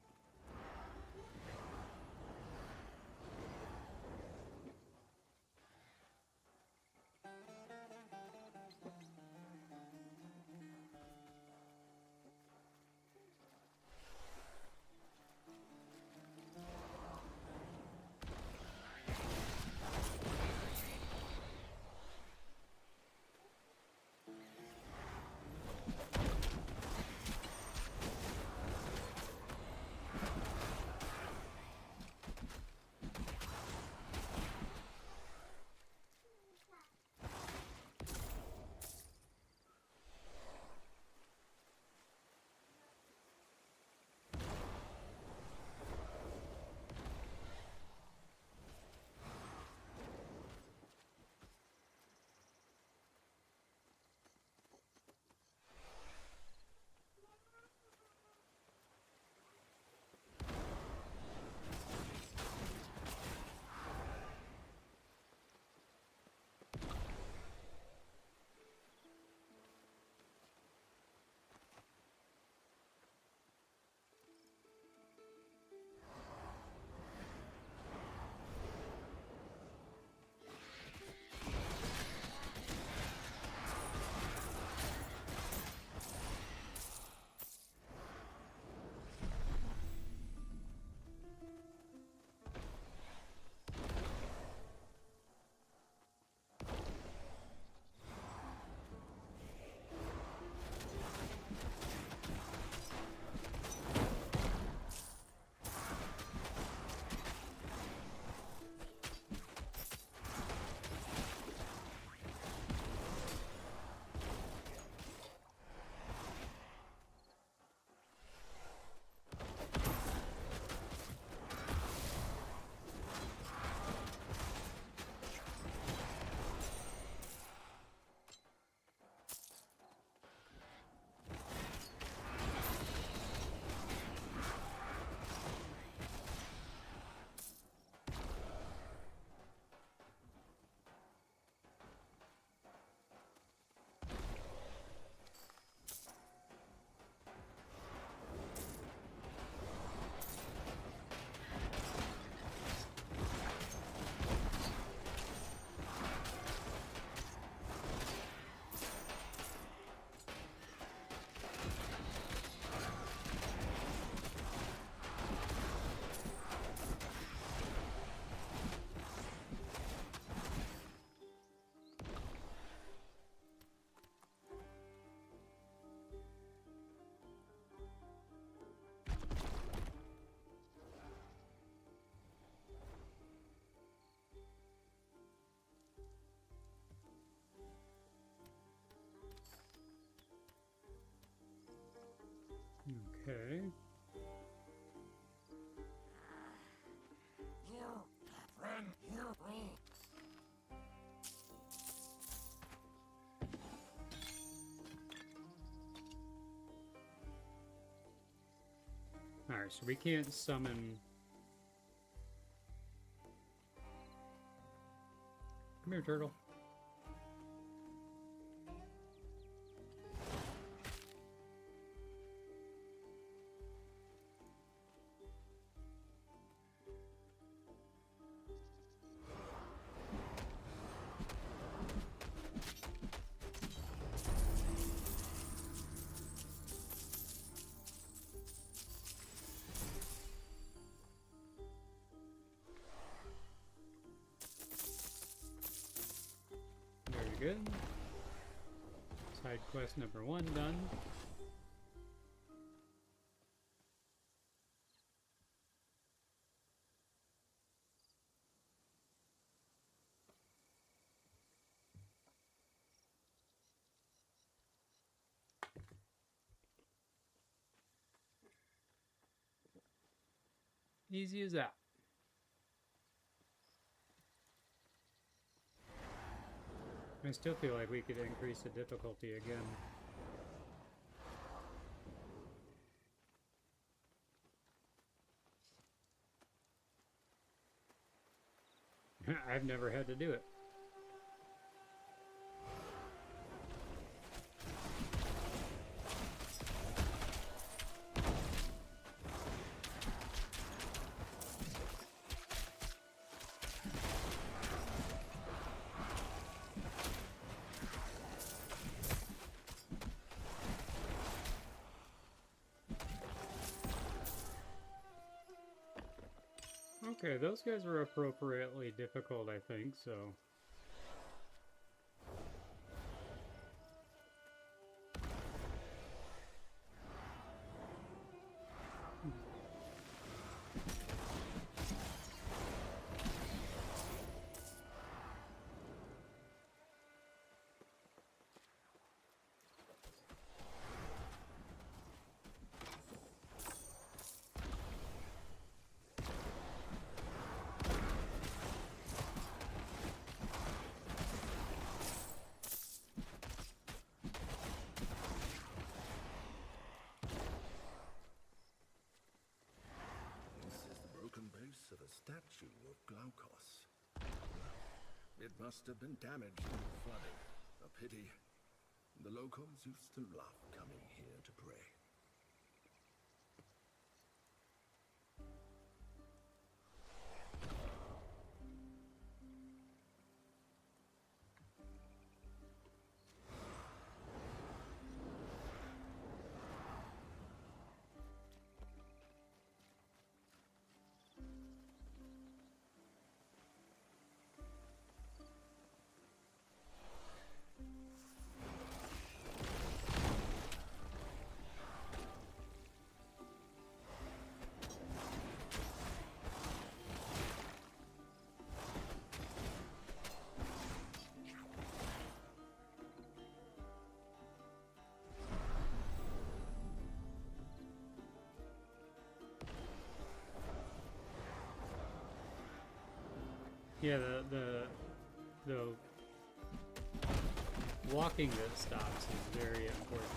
Okay. Alright, so we can't summon... Come here, turtle. Very good. Side quest number 1 done. Easy as that. I still feel like we could increase the difficulty again. I've never had to do it. Okay, those guys are appropriately difficult, I think, so... Of a statue of Glaukos. It must have been damaged in the flooding. A pity. The locals used to love coming here to pray. Yeah, the walking that stops is very important.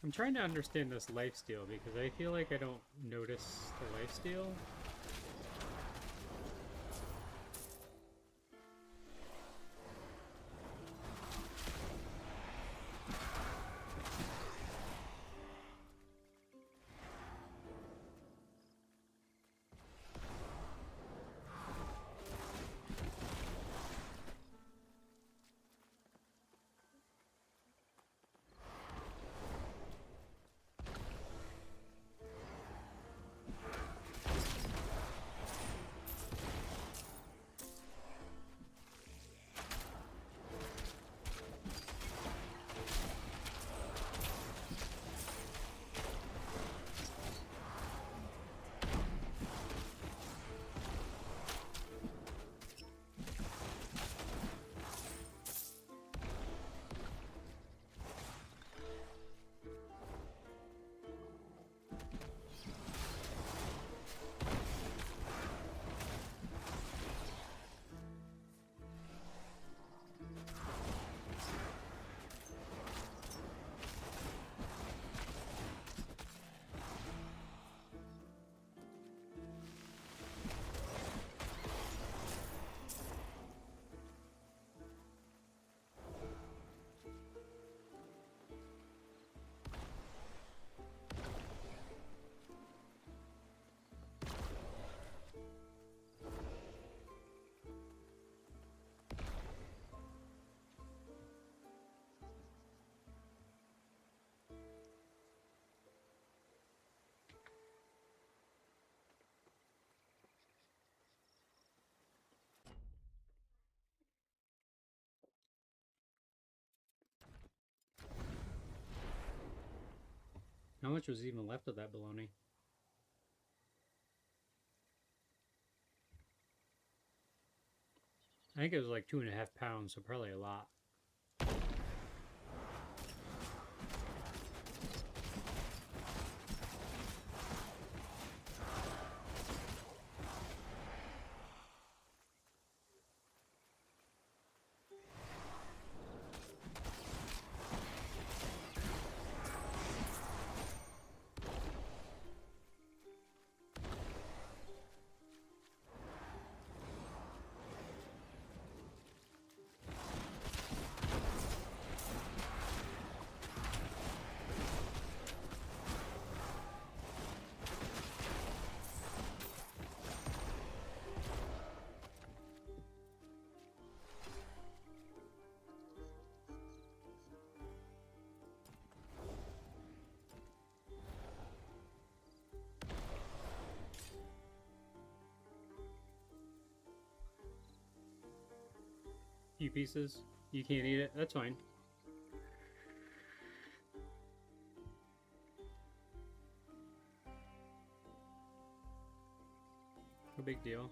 I'm trying to understand this lifesteal because I feel like I don't notice the lifesteal. How much was even left of that bologna? I think it was like 2.5 pounds, so probably a lot. Few pieces. You can't eat it. That's fine. No big deal.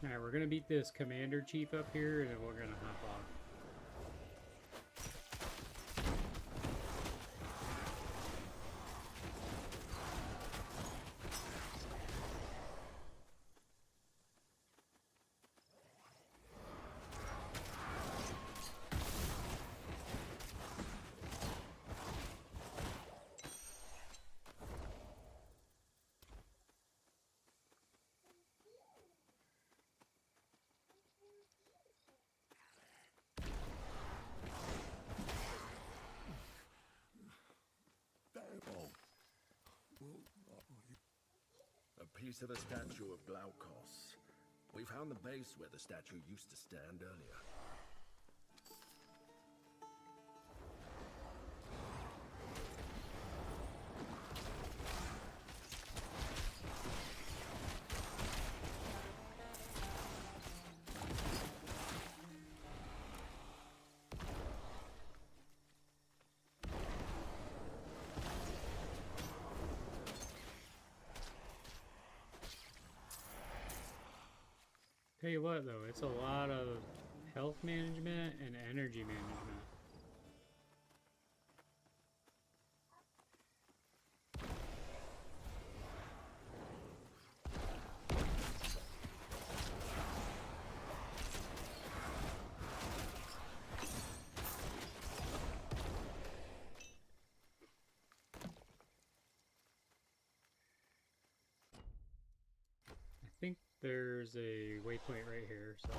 Alright, we're gonna beat this commander chief up here, and then we're gonna hop off. A piece of the statue of Glaukos. We found the base where the statue used to stand earlier. Tell you what though, it's a lot of health management and energy management. I think there's a waypoint right here, so.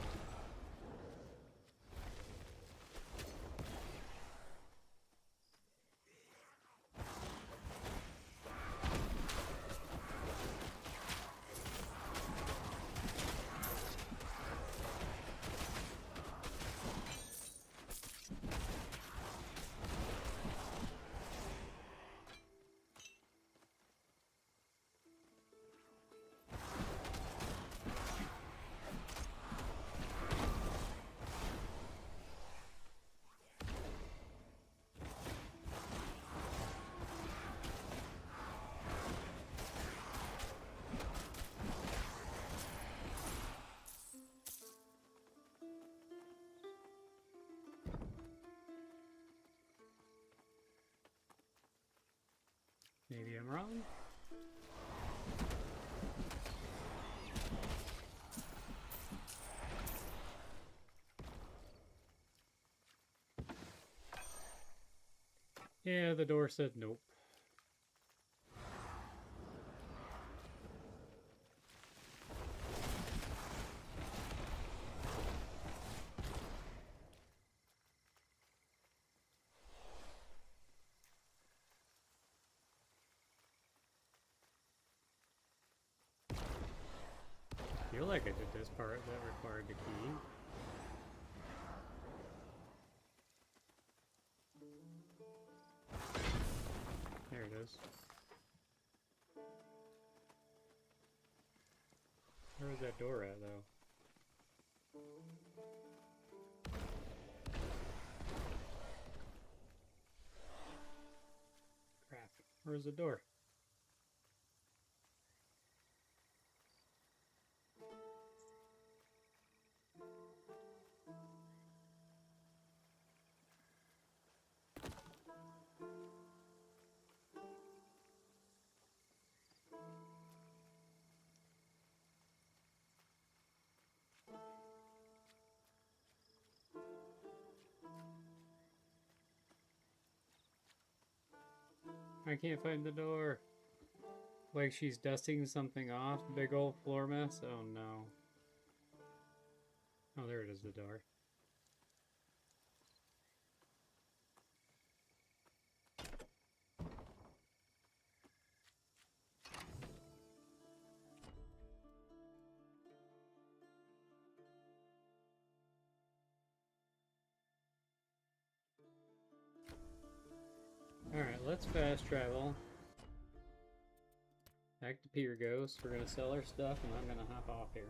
Maybe I'm wrong. Yeah, the door said nope. I feel like I did this part that required the key. There it is. Where was that door at, though? Crap. Where's the door? I can't find the door. Like she's dusting something off. Big old floor mess. Oh no. Oh, there it is, the door. Alright, let's fast travel. Back to Pyrgos. We're gonna sell our stuff and I'm gonna hop off here.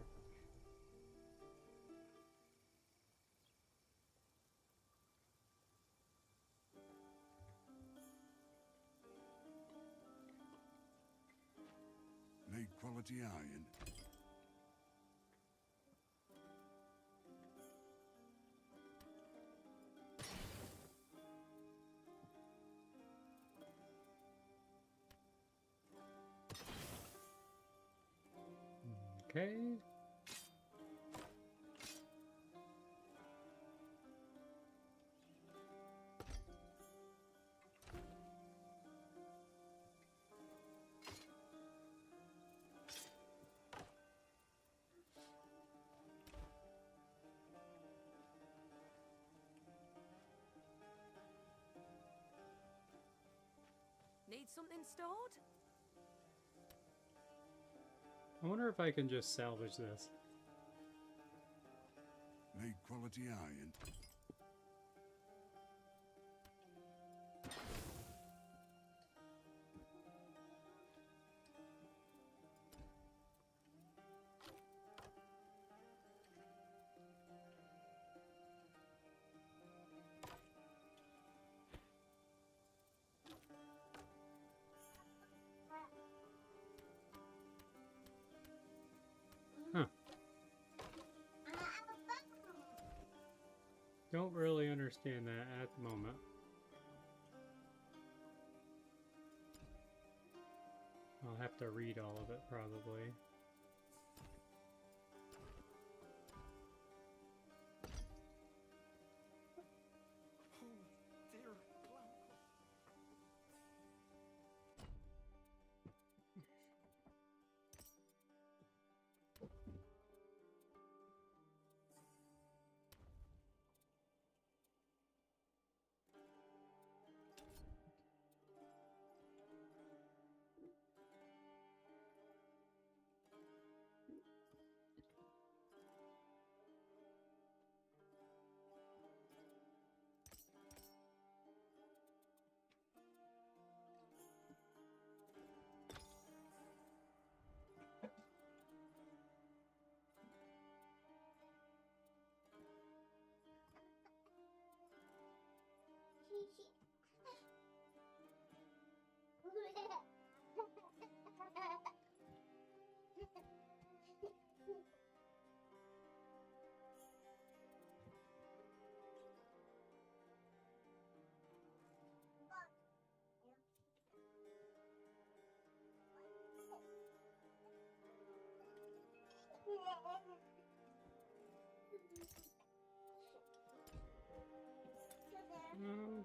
Need quality iron. Okay. Need something stored? I wonder if I can just salvage this. Need quality iron. Huh. Don't really understand that at the moment. I'll have to read all of it probably.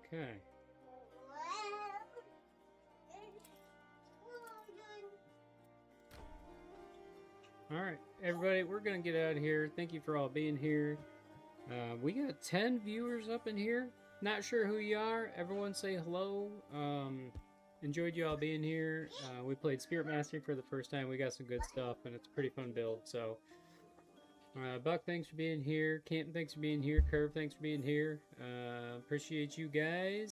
Okay. Alright, everybody, we're going to get out of here. Thank you for all being here. We got 10 viewers up in here. Not sure who you are. Everyone say hello. Enjoyed you all being here. We played Spirit Mastery for the first time. We got some good stuff, and it's a pretty fun build. So, Buck, thanks for being here. Canton, thanks for being here. Curve, thanks for being here. Appreciate you guys.